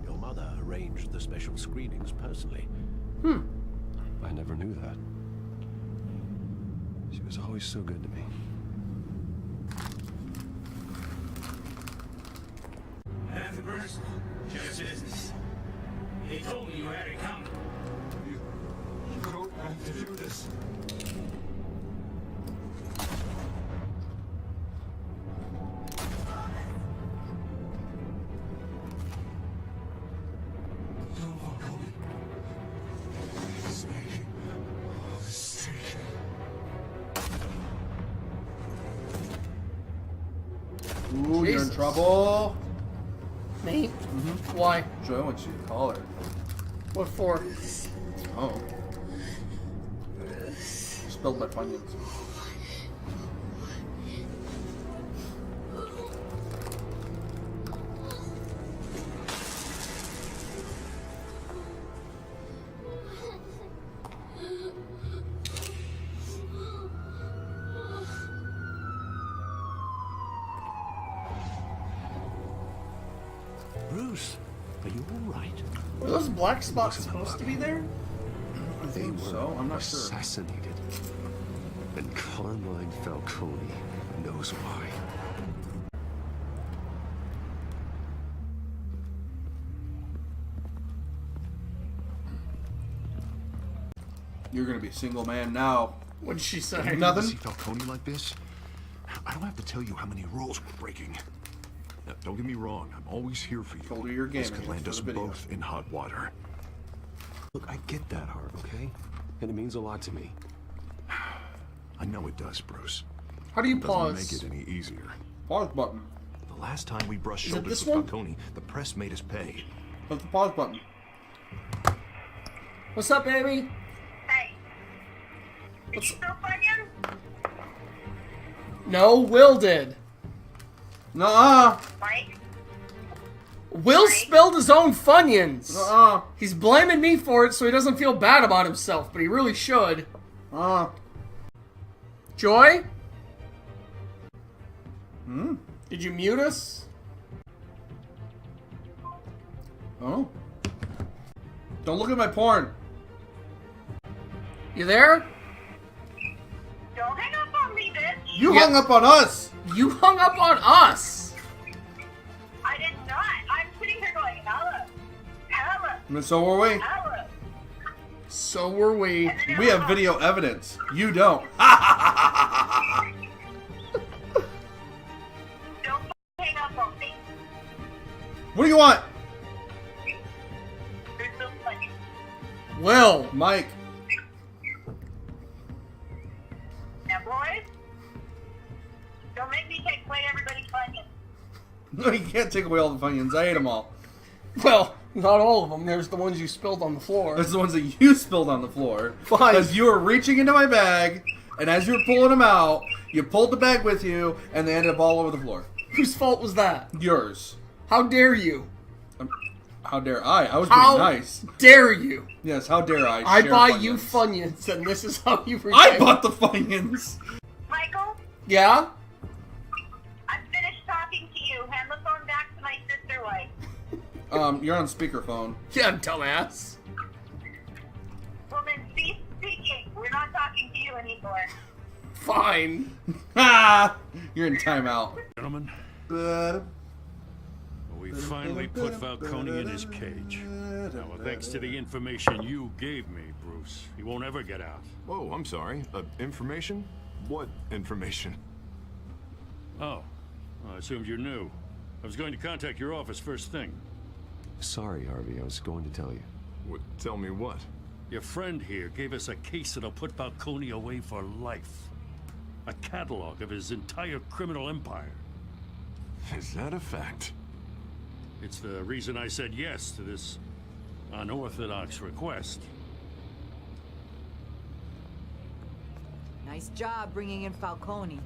Your mother arranged the special screenings personally. I never knew that. She was always so good to me. After Bruce, just business. He told me you had it coming. You don't have to do this. Ooh, you're in trouble. Me? Why? Joy wants you to call her. What for? Oh. Spilled my Funyuns. Bruce, are you all right? Were those black spots supposed to be there? I They think were so. I'm not sure. assassinated. And Carmine Falcone knows why. You're gonna be a single man now. What'd she say? See Nothing. Falcone like this? I don't have to tell you how many rules we're breaking. Now, don't get me wrong. I'm always here for you. Told her you're This gaming could land for us the video. both in hot water. Look, I get that, Hart, okay? And it means a lot to me. I know it does, Bruce. How do you Doesn't pause? make it any easier. Pause button. The last time we brushed Is it shoulders this with one? Falcone, the press made us pay. Press the pause button. What's up, baby? Hey. Did you still Funyun? No, Will did. Nuh-uh. Mike? Will spilled his own Funyuns. He's blaming me for it so he doesn't feel bad about himself, but he really should. Joy? Did you mute us? Oh. Don't look at my porn. You there? Don't hang up on me, bitch. You hung up on us. You hung up on us. I did not. I'm sitting here going, Ella. Ella. And so were we. Ella. So were we. We have video evidence. You don't. Don't hang up on me. What do you want? You're so funny. Will. Mike. Now, boys, don't make me take away everybody's Funyuns. No, you can't take away all the Funyuns. I ate them all. Well, not all of them. There's the ones you spilled on the floor. There's the ones that you spilled on the floor. Fine. Because you were reaching into my bag, and as you were pulling them out, you pulled the bag with you, and they ended up all over the floor. Whose fault was that? Yours. How dare you? How dare I? I was being How nice. dare you? Yes, how dare I? I share buy Funyuns. you Funyuns, and this is how you repay. I bought the Funyuns. Michael, Yeah? I'm finished talking to you. Hand the phone back to my sister wife. You're on speakerphone. Yeah, dumbass. Woman, cease speaking. We're not talking to you anymore. Fine. Ah! You're in timeout. Gentlemen, we finally put Falcone in his cage. Now, thanks to the information you gave me, Bruce, he won't ever get out. Whoa, I'm sorry. Information? What information? Oh, I assumed you knew. I was going to contact your office first thing. Sorry, Harvey. I was going to tell you. What? Tell me what? Your friend here gave us a case that'll put Falcone away for life. A catalog of his entire criminal empire. Is that a fact? It's the reason I said yes to this unorthodox request. Nice job bringing in Falcone.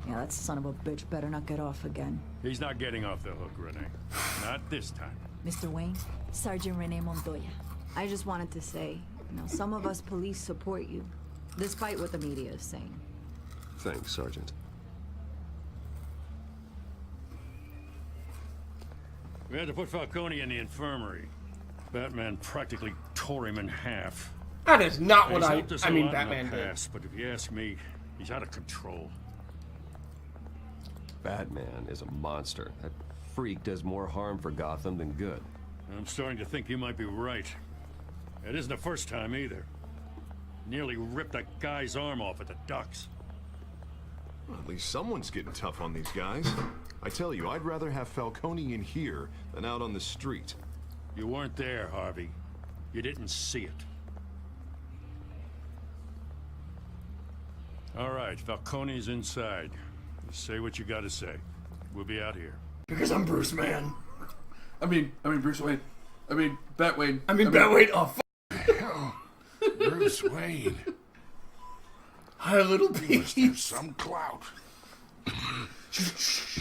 Yeah, that son of a bitch better not get off again. He's not getting off the hook, Renee. Not this time. Mr. Wayne, Sergeant Renee Montoya. I just wanted to say, some of us police support you, despite what the media is saying. Thanks, Sergeant. We had to put Falcone in the infirmary. Batman practically tore him in half. That is not what He's I helped us a mean, lot in the Batman did. past, but if you ask me, he's out of control. Batman is a monster. That freak does more harm for Gotham than good. I'm starting to think you might be right. It isn't the first time either. Nearly ripped a guy's arm off at the docks. Well, at least someone's getting tough on these guys. I tell you, I'd rather have Falcone in here than out on the street. You weren't there, Harvey. You didn't see it. All right, Falcone's inside. Say what you gotta say. We'll be out here. Because I'm Bruce, man. I mean Bruce Wayne. I mean Batwayne. Batwayne. Oh, Hell, Bruce Wayne. Hi, little He must have piece. some clout.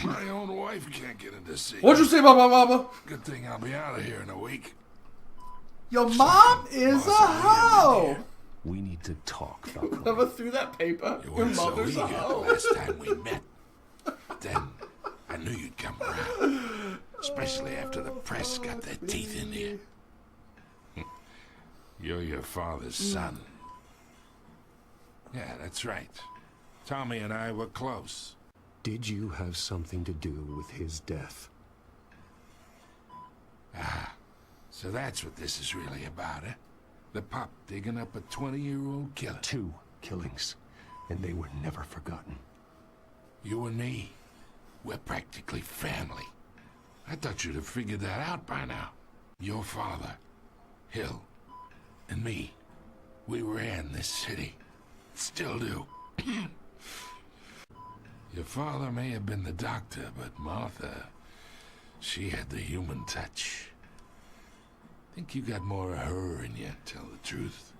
My own wife can't get in to see. What'd you say about my mama? Good thing I'll be out of here in a week. Your mom is a hoe. We need to talk, Falcone. Never threw that paper. You Your weren't so mother's eager a the hoe. last time we met. Then I knew you'd come around. Especially after the press got their teeth in you. You're your father's son. Yeah, that's right. Tommy and I were close. Did you have something to do with his death? Ah, so that's what this is really about, eh? The pup digging up a 20-year-old killer. 2 killings, and they were never forgotten. You and me, we're practically family. I thought you'd have figured that out by now. Your father, Hill, and me, we ran this city. Still do. Your father may have been the doctor, but Martha, she had the human touch. Think you got more of her in you, tell the truth.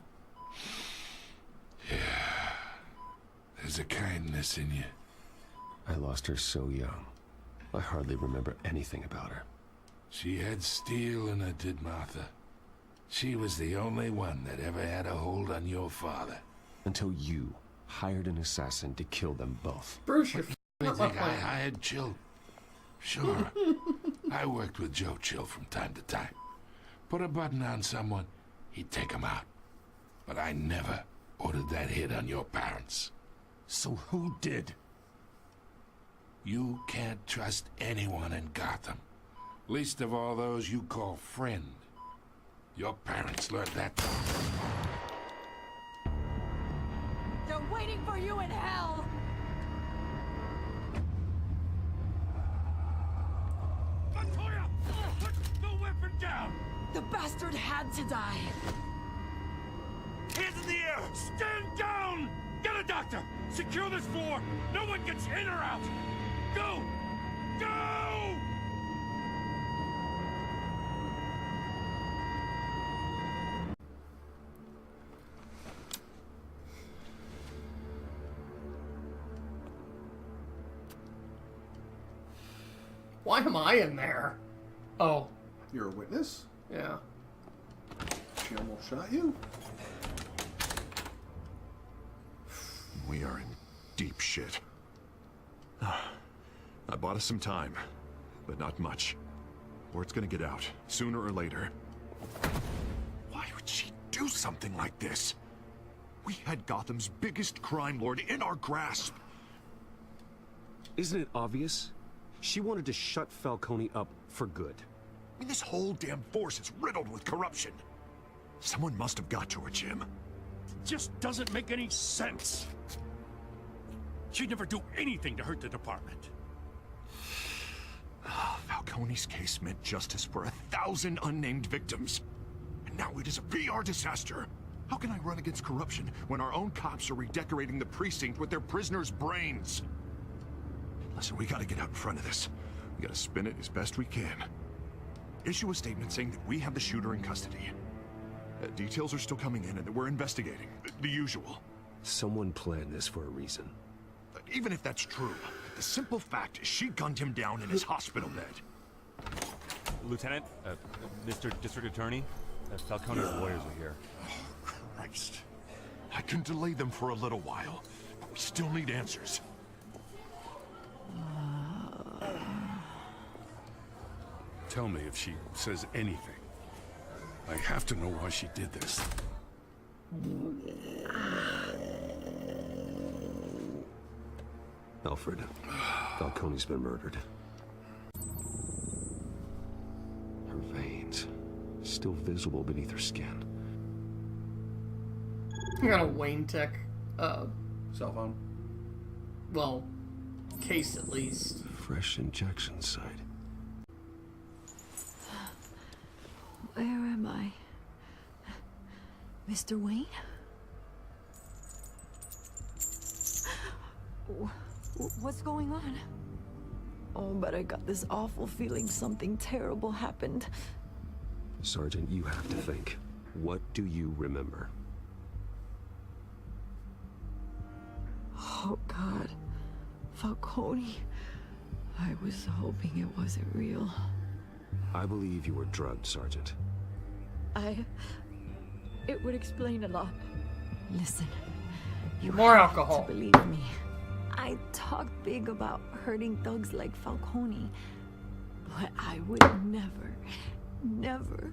Yeah, there's a kindness in you. I lost her so young. I hardly remember anything about her. She had steel in her, did Martha. She was the only one that ever had a hold on your father. Until you hired an assassin to kill them both. Bruce, you're You not my think I plan. hired Chill? Sure. I worked with Joe Chill from time to time. Put a button on someone, he'd take him out. But I never ordered that hit on your parents. So who did? You can't trust anyone in Gotham. Least of all those you call friend. Your parents learned that. They're waiting for you in hell! Montoya! Put the weapon down! The bastard had to die. Hands in the air! Stand down! Get a doctor! Secure this floor! No one gets in or out! Go! Go! Why am I in there? Oh. You're a witness? Yeah. She almost shot you? We are in deep shit. I bought us some time, but not much. Word's gonna get out, sooner or later. Why would she do something like this? We had Gotham's biggest crime lord in our grasp. Isn't it obvious? She wanted to shut Falcone up for good. I mean, this whole damn force is riddled with corruption. Someone must have got to her, Jim. Just doesn't make any sense. She'd never do anything to hurt the department. Falcone's case meant justice for 1,000 unnamed victims. And now it is a PR disaster. How can I run against corruption when our own cops are redecorating the precinct with their prisoners' brains? Listen, we gotta get out in front of this. We gotta spin it as best we can. Issue a statement saying that we have the shooter in custody. Details are still coming in and that we're investigating. The usual. Someone planned this for a reason. Even if that's true, the simple fact is she gunned him down in his hospital bed. Lieutenant, Mr. District Attorney, Falcone's lawyers are here. Oh, Christ. I can delay them for a little while, but we still need answers. Tell me if she says anything. I have to know why she did this. Alfred, Falcone's been murdered. Her veins, still visible beneath her skin. I got a Wayne Tech, cell phone. Well, case at least. Fresh injection site. Where am I? Mr. Wayne? What's going on? Oh, but I got this awful feeling something terrible happened. Sergeant, you have to think. What do you remember? Oh, God. Falcone. I was hoping it wasn't real. I believe you were drugged, Sergeant. It would explain a lot. Listen, you More have alcohol. to believe me. I talked big about hurting thugs like Falcone, but I would never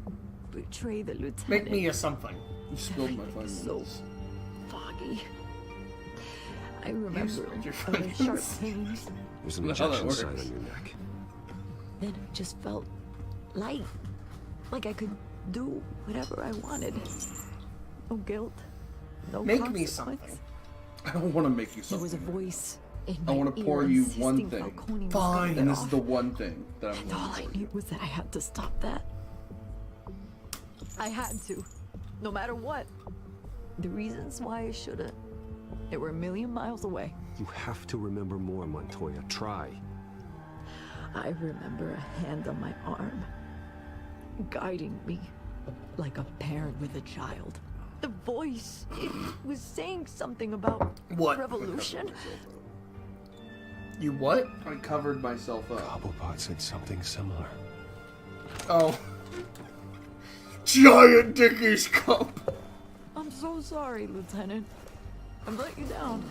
betray the lieutenant. Make me a something. You spilled my fun. So foggy. I remember spilled your sharp findings. pains. There's an Well, that injection site works. on your neck. Then it just felt light. Like I could do whatever I wanted. No guilt. No Make me consequence. something. I don't want to make you There was something. a voice in I my want to ear pour you insisting one thing. Falcone was Fine. gonna And get this is off. the one thing that I'm And all I going to knew was that I had to stop that. I had to. No matter what. The reasons why I shouldn't, they were a million miles away. You have to remember more, Montoya. Try. I remember a hand on my arm, guiding me like a parent with a child. The voice, it was saying something about What? revolution. You what? I covered myself up. Cobblepot said something similar. Oh. Giant Dickies cup! I'm so sorry, Lieutenant. I've let you down.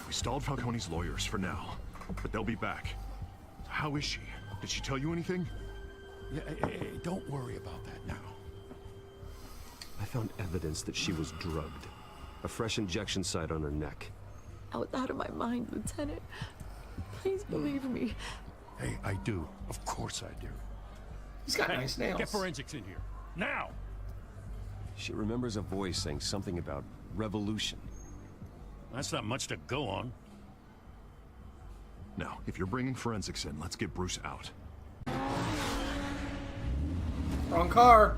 We stalled Falcone's lawyers for now, but they'll be back. How is she? Did she tell you anything? Yeah, hey, don't worry about that now. I found evidence that she was drugged. A fresh injection site on her neck. I was out of my mind, Lieutenant. Please believe me. Hey, I do. Of course I do. He's got nice nails. Get forensics in here. Now! She remembers a voice saying something about revolution. That's not much to go on. Now, if you're bringing forensics in, let's get Bruce out. Wrong car.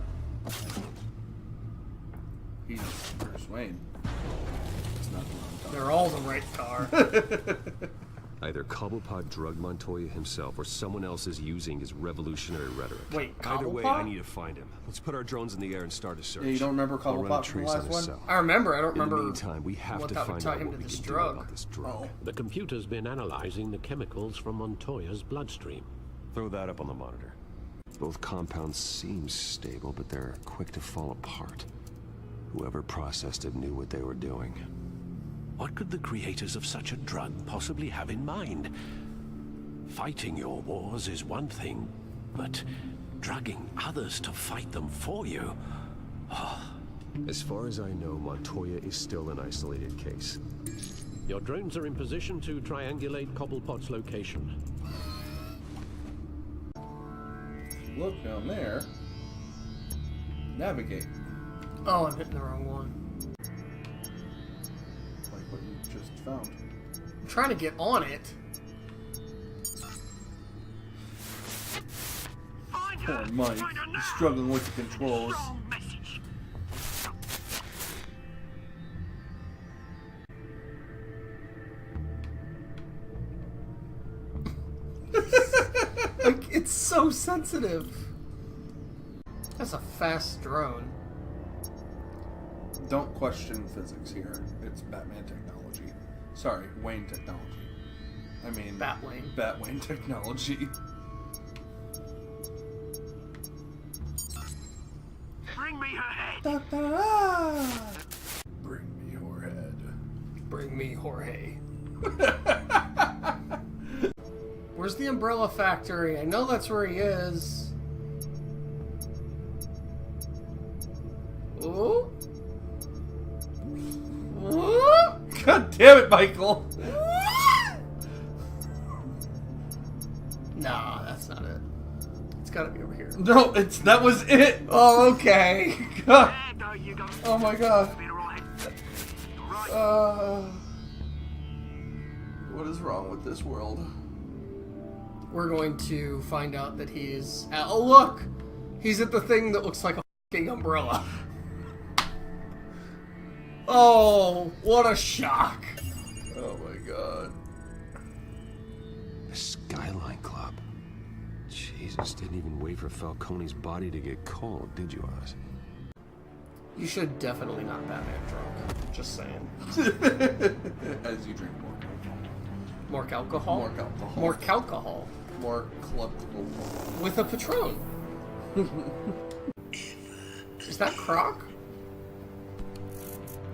He's Bruce Wayne. It's not the wrong car. They're all the right car. Either Cobblepot drugged Montoya himself, or someone else is using his revolutionary rhetoric. Wait, Either way, Cobblepot? I need to find him. Let's put our drones in the air and start a search. Yeah, you don't remember I'll run a Cobblepot from the trace on last his one? cell. I remember. I don't In the remember meantime, we have what to that would find tie out him what to we this can drug. do about this drug. The computer's been analyzing the chemicals from Montoya's bloodstream. Throw that up on the monitor. Both compounds seem stable, but they're quick to fall apart. Whoever processed it knew what they were doing. What could the creators of such a drug possibly have in mind? Fighting your wars is one thing, but drugging others to fight them for you? As far as I know, Montoya is still an isolated case. Your drones are in position to triangulate Cobblepot's location. Look down there. Navigate. Oh, I'm hitting the wrong one. Like what you just found. I'm trying to get on it. Poor Mike. He's struggling with the controls. Like, it's so sensitive. That's a fast drone. Don't question physics here. It's Batman technology. Sorry, Wayne technology. I mean... Batwayne. Batwayne technology. Bring me her head. Da, da, da. Bring me your head. Bring me Jorge. Where's the Umbrella Factory? I know that's where he is. Ooh. Ooh. God damn it, Michael! Nah, that's not it. It's gotta be over here. No, that was it! Oh, okay. God. Oh my god. What is wrong with this world? We're going to find out that he's... oh, look! He's at the thing that looks like a fucking umbrella. Oh, what a shock. Oh my god. The Skyline Club. Jesus, didn't even wait for Falcone's body to get cold, did you, Oz? You should definitely not Batman drunk. Just saying. As you drink more. More alcohol? More alcohol. More alcohol. More club. With a Patron. Is that Croc?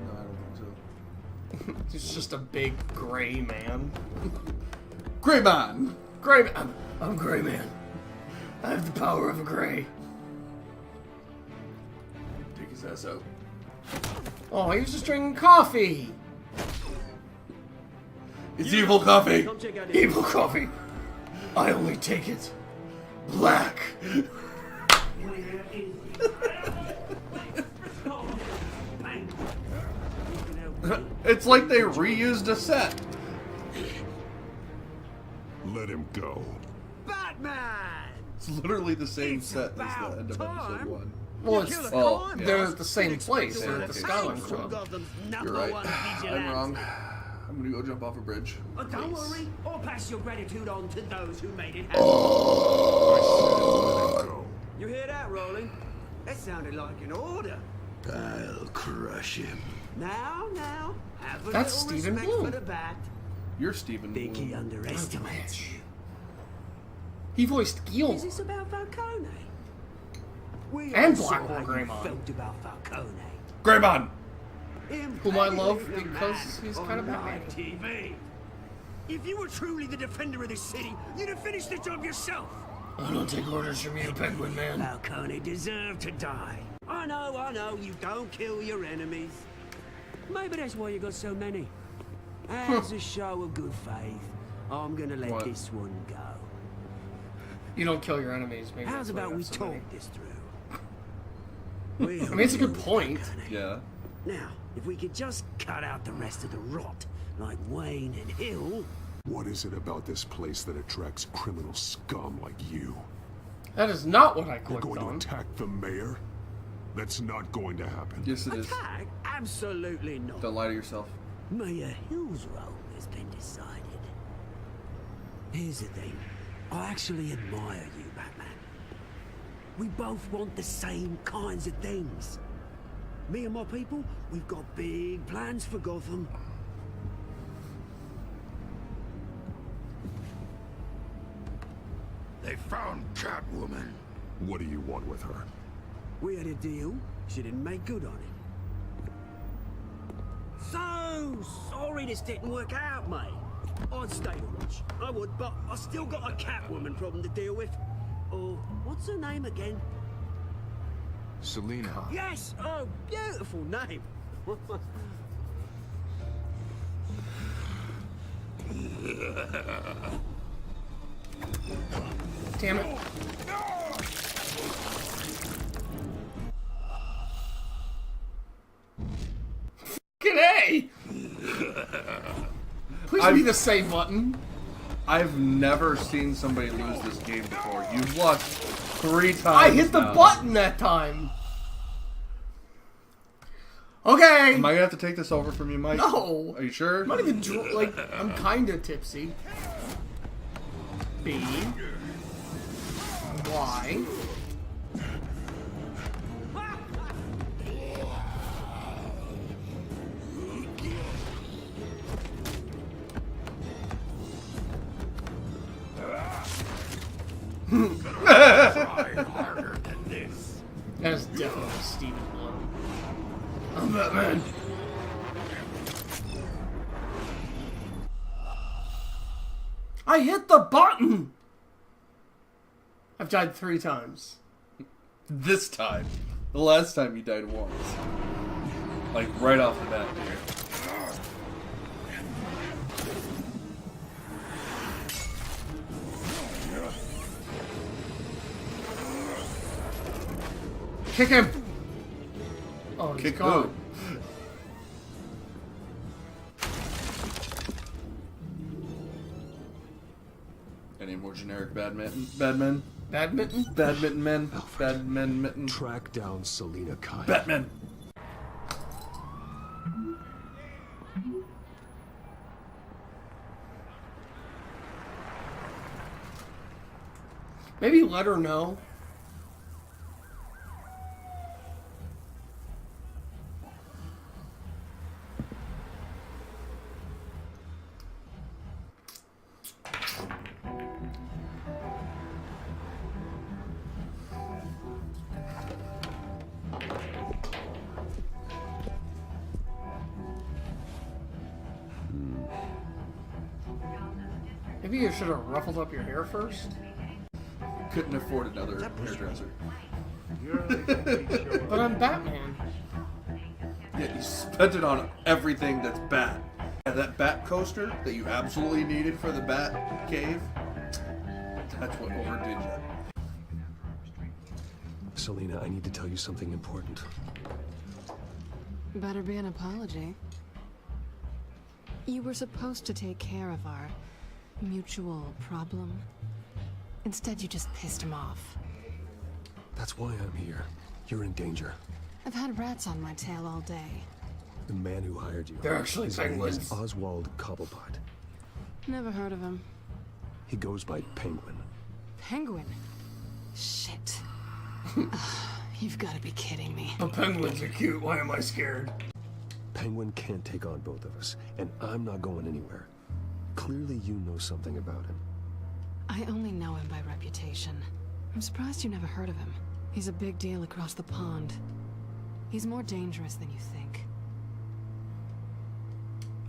No, I don't think so. It's just a big gray man. Gray man! Gray man. I'm Gray Man. I have the power of a gray. Take his ass out. Oh, he was just drinking coffee. It's evil coffee! Evil coffee. I only take it black. It's like they reused a set. Let him go. Batman! It's literally the same set as the end of episode 1. Well, they're at the same place. They're at the Skyline Club. You're right. I'm wrong. I'm gonna go jump off a bridge. Oh, don't worry. I'll pass your gratitude on to those who made it happen. Oh. You hear that, Roland? That sounded like an order. I'll crush him. Now, have a That's little Stephen respect Bloom. for the bat. You're Stephen Think he Bloom. underestimates you. He voiced Gil. Is this about Falcone? We And all Black saw how you Greymon. felt about Falcone. Greymon! Whom I love because he's kind of on Batman. live TV. If you were truly the defender of this city, you'd have finished the job yourself. I don't take orders from you, Penguin Man. Falcone deserved to die. I know, you don't kill your enemies. Maybe that's why you got so many. As a show of good faith, I'm gonna let What? this one go. You don't kill your enemies. Maybe How's that's why about you we got so many. talk this through? I mean, it's a good point. Yeah. Now, if we could just cut out the rest of the rot, like Wayne and Hill. What is it about this place that attracts criminal scum like you? That is not what I You're clicked going on. to attack the mayor? That's not going to happen. Yes, it is. Attack? Absolutely not. Don't lie to yourself. Mayor Hill's role has been decided. Here's the thing. I actually admire you, Batman. We both want the same kinds of things. Me and my people, we've got big plans for Gotham. They found Catwoman. What do you want with her? We had a deal. She didn't make good on it. So sorry this didn't work out, mate. I'd stay to watch. I would, but I still got a Catwoman problem to deal with. Oh, what's her name again? Selina. Yes! Oh, beautiful name. Damn it. Fucking A! Please be the save button. I've never seen somebody lose this game before. You've lost 3 times. I hit the now. button that time. Okay. Am I gonna have to take this over from you, Mike? No. Are you sure? I'm not even like I'm kind of tipsy. B. Y. Try harder than this. That's definitely Steven Blow. I'm Batman. I hit the button! I've died 3 times. This time. The last time you died once. Like, right off the bat, dude. Kick him! Oh, he's Kick gone. who? Any more generic badminton? Badmen? Badminton? Badminton men? Badmen mitten? Track down Selina Kyle. Batman! Maybe let her know. Maybe you should have ruffled up your hair first. Couldn't afford another hairdresser. But I'm Batman. Yeah, you spent it on everything that's bat. And that bat coaster that you absolutely needed for the bat cave, that's what overdid you. Selina, I need to tell you something important. Better be an apology. You were supposed to take care of our mutual problem. Instead, you just pissed him off. That's why I'm here. You're in danger. I've had rats on my tail all day. The man who hired you. They're actually his name penguins. is Oswald Cobblepot. Never heard of him. He goes by Penguin. Penguin? Shit. You've got to be kidding me. The penguins are cute. Why am I scared? Penguin can't take on both of us, and I'm not going anywhere. Clearly you know something about him. I only know him by reputation. I'm surprised you never heard of him. He's a big deal across the pond. He's more dangerous than you think.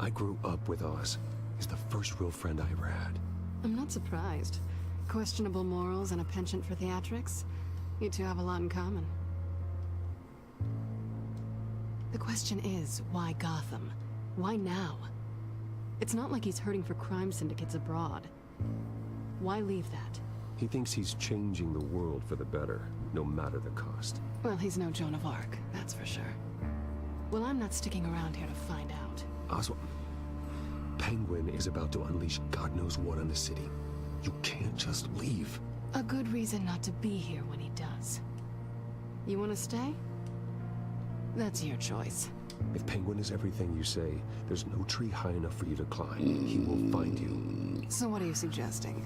I grew up with Oz. He's the first real friend I ever had. I'm not surprised. Questionable morals and a penchant for theatrics. You two have a lot in common. The question is, why Gotham? Why now? It's not like he's hurting for crime syndicates abroad. Why leave that? He thinks he's changing the world for the better, no matter the cost. Well, he's no Joan of Arc, that's for sure. Well, I'm not sticking around here to find out. Oswald, Penguin is about to unleash God knows what on the city. You can't just leave. A good reason not to be here when he does. You want to stay? That's your choice. If Penguin is everything you say, there's no tree high enough for you to climb. He will find you. So what are you suggesting?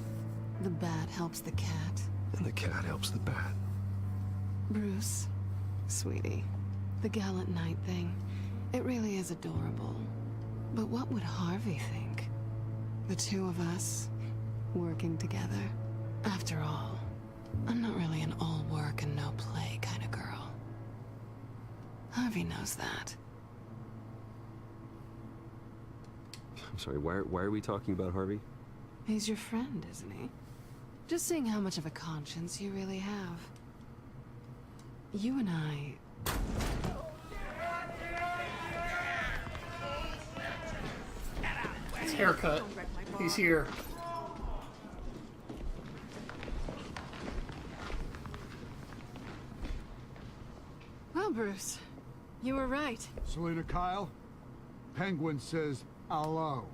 The bat helps the cat? And the cat helps the bat. Bruce, sweetie, the gallant knight thing, it really is adorable. But what would Harvey think? The two of us, working together? After all, I'm not really an all work and no play kind of girl. Harvey knows that. I'm sorry, why are we talking about Harvey? He's your friend, isn't he? Just seeing how much of a conscience you really have. You and I... His haircut. He's here. Well, Bruce, you were right. Selena Kyle, Penguin says hello.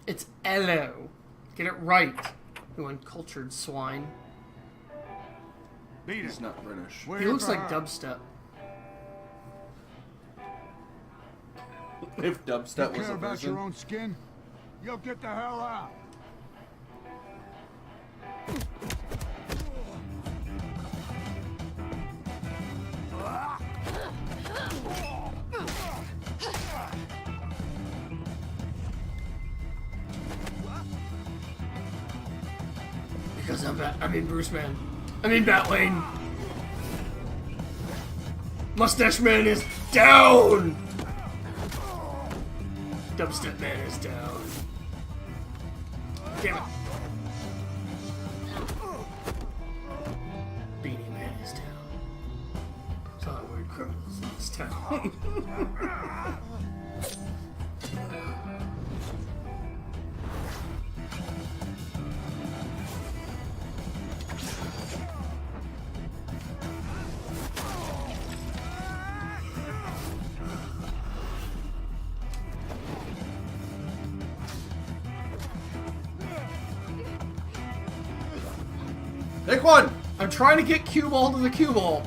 It's Ello. Get it right, you uncultured swine. Beat He's not British. He looks like dubstep. If dubstep You was care a about person. your own skin? You'll get the hell out. Because I mean Bruce Man. I mean Batwing. Mustache Man is down! Dubstep Man is down. Damn it. Beanie Man is down. There's a lot of weird criminals in this town. Take one! I'm trying to get cue ball to the cue ball.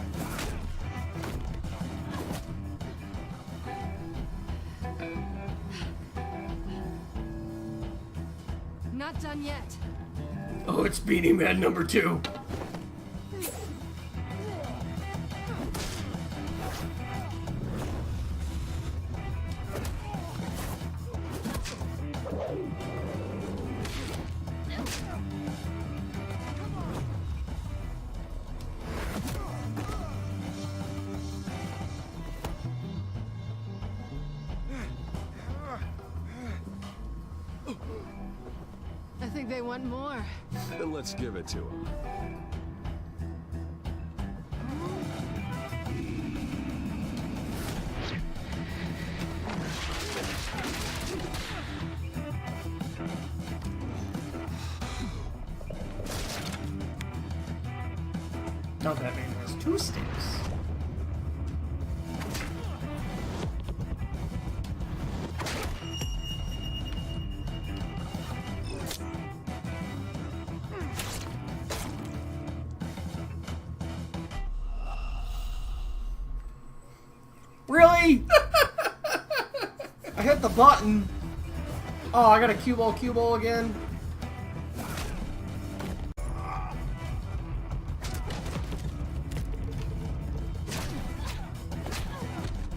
Not done yet. Oh, it's Beanie Man number 2. I think they want more. Then let's give it to him. Now Batman has 2 sticks. Really? I hit the button. Oh, I got a cue ball again.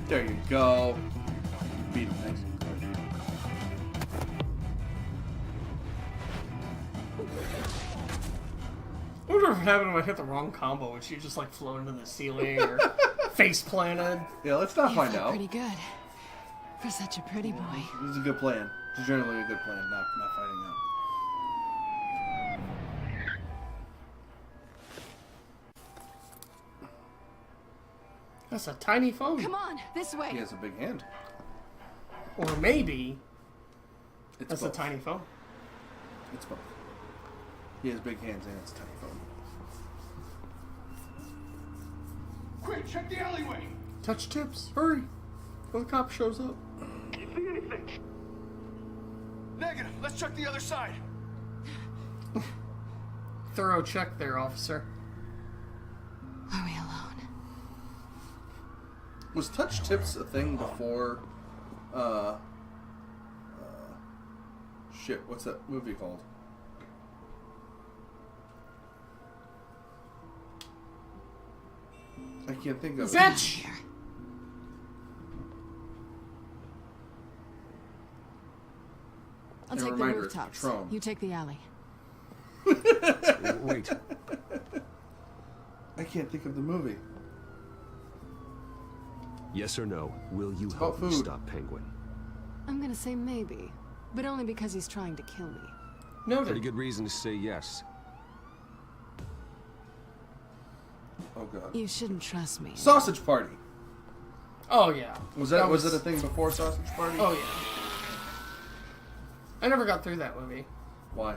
There you go. Beat him nice and quick. I wonder if happen if I hit the wrong combo? Would she just like float into the ceiling or face planted? Yeah, let's not You find felt out. pretty good for such a pretty boy. This is a good plan. It's generally a good plan, not finding out. That's a tiny phone. Come on, this way. He has a big hand. Or maybe It's that's both. a tiny phone. It's both. He has big hands and it's a tiny phone. Quick, check the alleyway. Touch tips. Hurry. Before the cop shows up. Do you see anything? Negative. Let's check the other side. Thorough check there, officer. Are we alone? Was touch tips a thing before? Shit. What's that movie called? I can't think of it. Fetch. I'll A take the reminder, rooftops. Patron. You take the alley. Wait. I can't think of the movie. Yes or no? Will you about help me food. stop Penguin? I'm gonna say maybe, but only because he's trying to kill me. Noted. Pretty good reason to say yes. Oh god. You shouldn't trust me. Sausage Party. Oh yeah. Was it a thing before Sausage Party? Oh yeah. I never got through that movie. Why?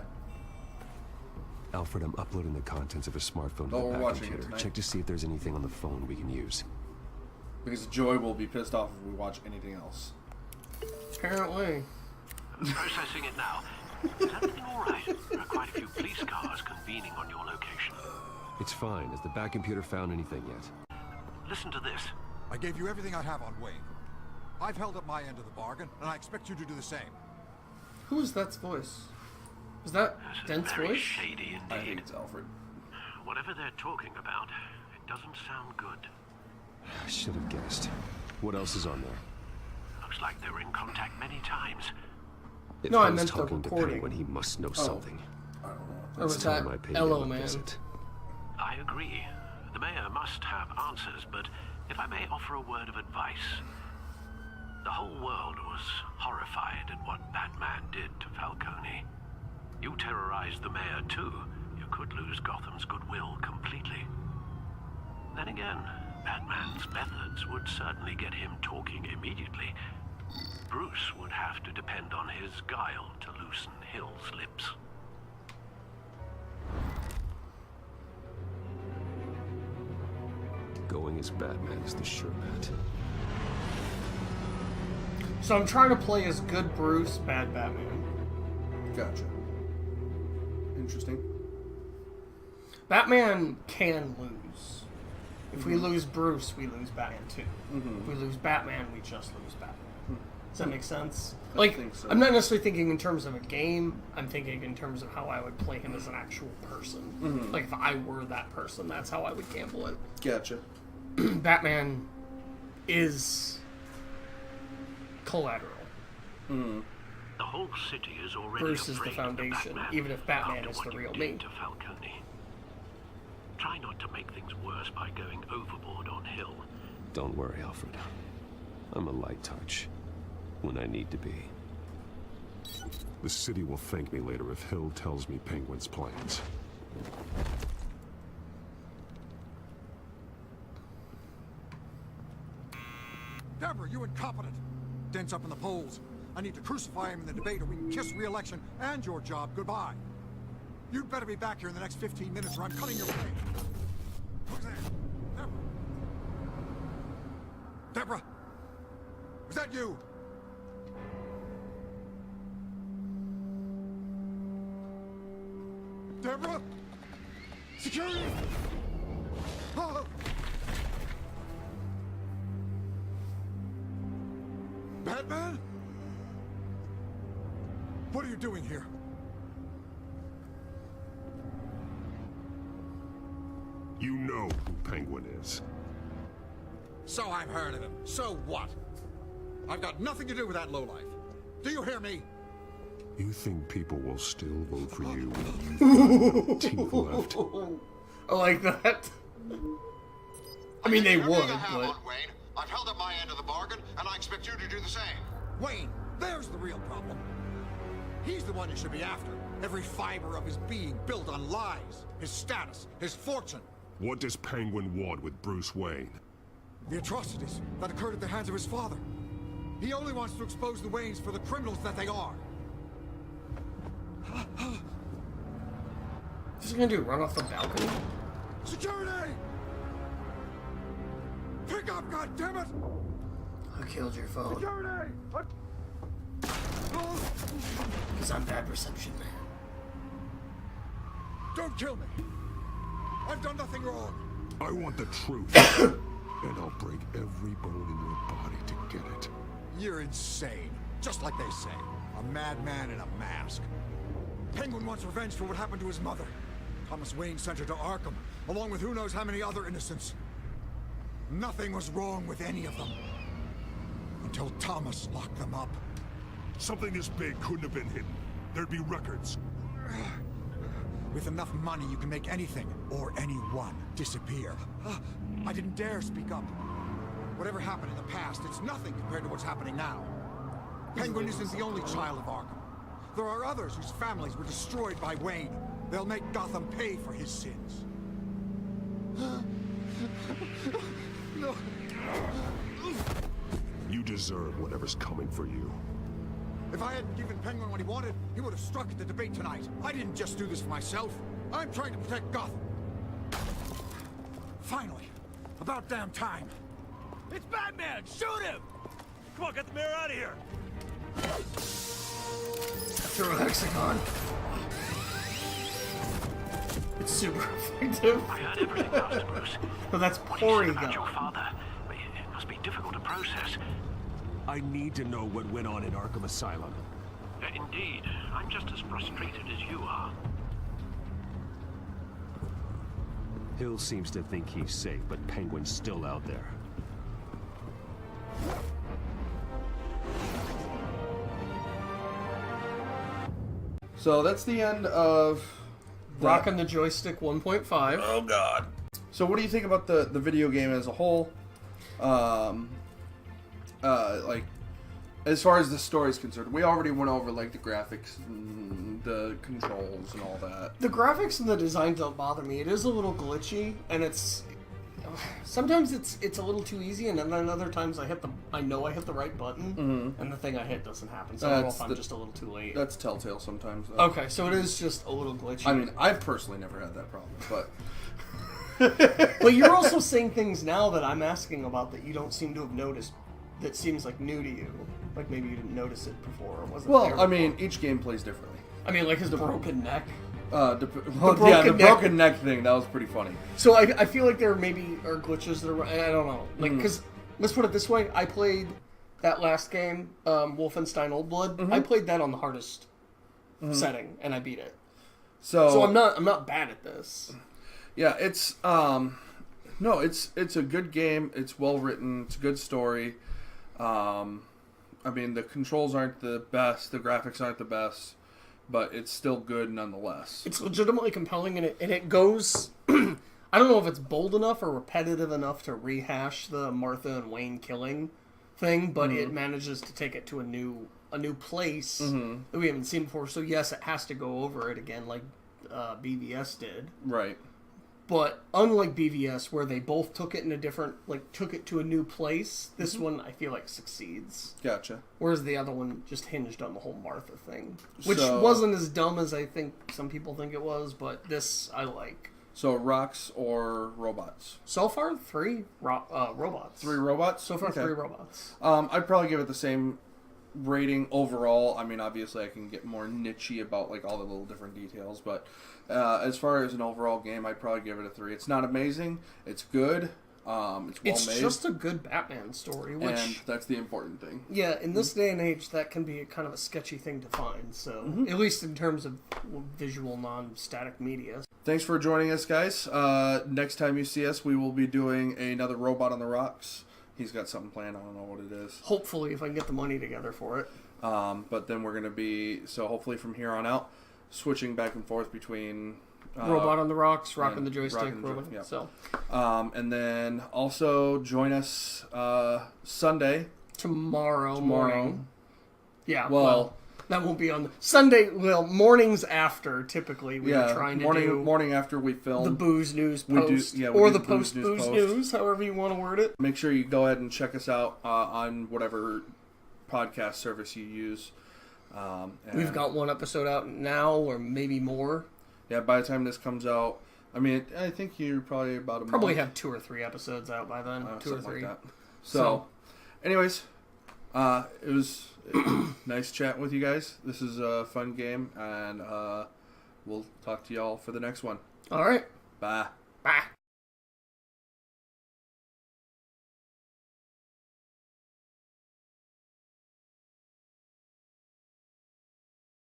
Alfred, I'm uploading the contents of a smartphone to Oh, we're the back watching it computer. tonight. Check to see if there's anything on the phone we can use. Because Joy will be pissed off if we watch anything else. Apparently. Processing it now. Is everything all right? There are quite a few police cars convening on your location. It's fine. Has the back computer found anything yet? Listen to this. I gave you everything I have on Wayne. I've held up my end of the bargain, and I expect you to do the same. Who is that voice? Is that Dent's Very voice? shady I think indeed. it's Alfred. Whatever they're talking about, it doesn't sound good. I should have guessed. What else is on there? Looks like they were in contact many times. If No, I Hill's meant the talking to recording. Penguin, he must know Oh. something. I don't know. Or was Let's tell that him I paid Hello, him a man? visit. I agree. The mayor must have answers, but if I may offer a word of advice. The whole world was horrified at what Batman did to Falcone. You terrorized the mayor too. You could lose Gotham's goodwill completely. Then again, Batman's methods would certainly get him talking immediately. Bruce would have to depend on his guile to loosen Hill's lips. Going as Batman is the sure bet. So I'm trying to play as good Bruce, bad Batman. Gotcha. Interesting. Batman can lose. If we lose Bruce, we lose Batman too. If we lose Batman, we just lose Batman. Does that make sense? I think so. I'm not necessarily thinking in terms of a game. I'm thinking in terms of how I would play him as an actual person. Like if I were that person, that's how I would gamble it. Gotcha. Batman is collateral. The whole city is already Bruce is the afraid foundation, of Batman even if Batman after is what the you real did me. to Falcone. Try not to make things worse by going overboard on Hill. Don't worry, Alfred. I'm a light touch. When I need to be. The city will thank me later if Hill tells me Penguin's plans. Deborah, you incompetent! Dent's up in the polls. I need to crucify him in the debate or we can kiss re-election and your job goodbye. You'd better be back here in the next 15 minutes or I'm cutting your pay. Who's there? Deborah? Deborah? Was that you? Deborah? Security! Oh. Batman? What are you doing here? You know who Penguin is. So I've heard of him. So what? I've got nothing to do with that lowlife. Do you hear me? You think people will still vote for you when you've got no teeth left? I like that. I mean, they would, but... Wayne, I've held up my end of the bargain, and I expect you to do the same. Wayne, there's the real problem. He's the one you should be after. Every fiber of his being built on lies, his status, his fortune. What does Penguin want with Bruce Wayne? The atrocities that occurred at the hands of his father. He only wants to expose the Waynes for the criminals that they are. What's he gonna do? Run off the balcony? Security! Pick up, goddammit! Who killed your phone? Security! Because I'm bad perception, man. Don't kill me! I've done nothing wrong! I want the truth. And I'll break every bone in your body to get it. You're insane. Just like they say. A madman in a mask. Penguin wants revenge for what happened to his mother. Thomas Wayne sent her to Arkham, along with who knows how many other innocents. Nothing was wrong with any of them. Until Thomas locked them up. Something this big couldn't have been hidden. There'd be records. With enough money, you can make anything, or anyone, disappear. I didn't dare speak up. Whatever happened in the past, it's nothing compared to what's happening now. Penguin isn't the only child of Arkham. There are others whose families were destroyed by Wayne. They'll make Gotham pay for his sins. No. You deserve whatever's coming for you. If I hadn't given Penguin what he wanted, he would have struck at the debate tonight. I didn't just do this for myself. I'm trying to protect Gotham. Finally. About damn time. It's Batman! Shoot him! Come on, get the mayor out of here! Throw a hexagon. It's super effective. I heard everything, Master Bruce. But that's What you said Porygon. about your father, it must be difficult to process. I need to know what went on in Arkham Asylum. Indeed, I'm just as frustrated as you are. Hill seems to think he's safe, but Penguin's still out there. So that's the end of Rockin' the Joystick 1.5. Oh god. So what do you think about the video game as a whole? Like, as far as the story is concerned, we already went over like the graphics and the controls and all that. The graphics and the design don't bother me. It is a little glitchy, and it's sometimes it's a little too easy, and then other times I know I hit the right button, and the thing I hit doesn't happen. So I don't know if I'm just a little too late. That's Telltale sometimes, though. Okay, so it is just a little glitchy. I mean, I've personally never had that problem, but... But you're also saying things now that I'm asking about that you don't seem to have noticed. That seems like new to you. Like maybe you didn't notice it before. Or wasn't there Well, I mean, each game plays differently. I mean, like his broken neck. The broken neck thing, that was pretty funny. So I feel like there maybe are glitches that are... I don't know. Like, because, let's put it this way. I played that last game, Wolfenstein Old Blood. I played that on the hardest setting, and I beat it. So I'm not bad at this. Yeah, it's... No, it's a good game. It's well written. It's a good story. I mean, the controls aren't the best. The graphics aren't the best. But it's still good nonetheless. It's legitimately compelling, and it goes... I don't know if it's bold enough or repetitive enough to rehash the Martha and Wayne killing thing, but it manages to take it to a new place that we haven't seen before. So yes, it has to go over it again like BVS did. Right. But unlike BVS, where they both took it in a different, took it to a new place, this one I feel like succeeds. Gotcha. Whereas the other one just hinged on the whole Martha thing, which wasn't as dumb as I think some people think it was. But this I like. So rocks or robots? So far, 3 robots. 3 robots. So far, 3 robots. I'd probably give it the same rating overall. I mean, obviously, I can get more nichey about like all the little different details, but as far as an overall game, I'd probably give it a 3. It's not amazing. It's good. It's well made. It's just a good Batman story, which... And that's the important thing. Yeah, in this day and age, that can be kind of a sketchy thing to find, so... At least in terms of visual, non-static media. Thanks for joining us, guys. Next time you see us, we will be doing another Robot on the Rocks. He's got something planned. I don't know what it is. Hopefully, if I can get the money together for it. But then we're going to be... So hopefully from here on out, switching back and forth between Robot on the Rocks, Rockin' and the Joystick, Rockin' the Robot. Joy- yeah. So, and then also join us Sunday. Tomorrow morning. Yeah, Well, that won't be on the Sunday. Well, mornings after typically we are trying to do morning after we film the booze news We do- post yeah, we or do the post booze post. news, however you want to word it. Make sure you go ahead and check us out on whatever podcast service you use. We've got one episode out now, or maybe more. Yeah, by the time this comes out, I mean, I think you're probably about a Probably month. have 2 or 3 episodes out by then. 2 or Something 3. like that. So, anyways, it was nice chatting with you guys. This is a fun game, and we'll talk to y'all for the next one. All right. Bye. Bye.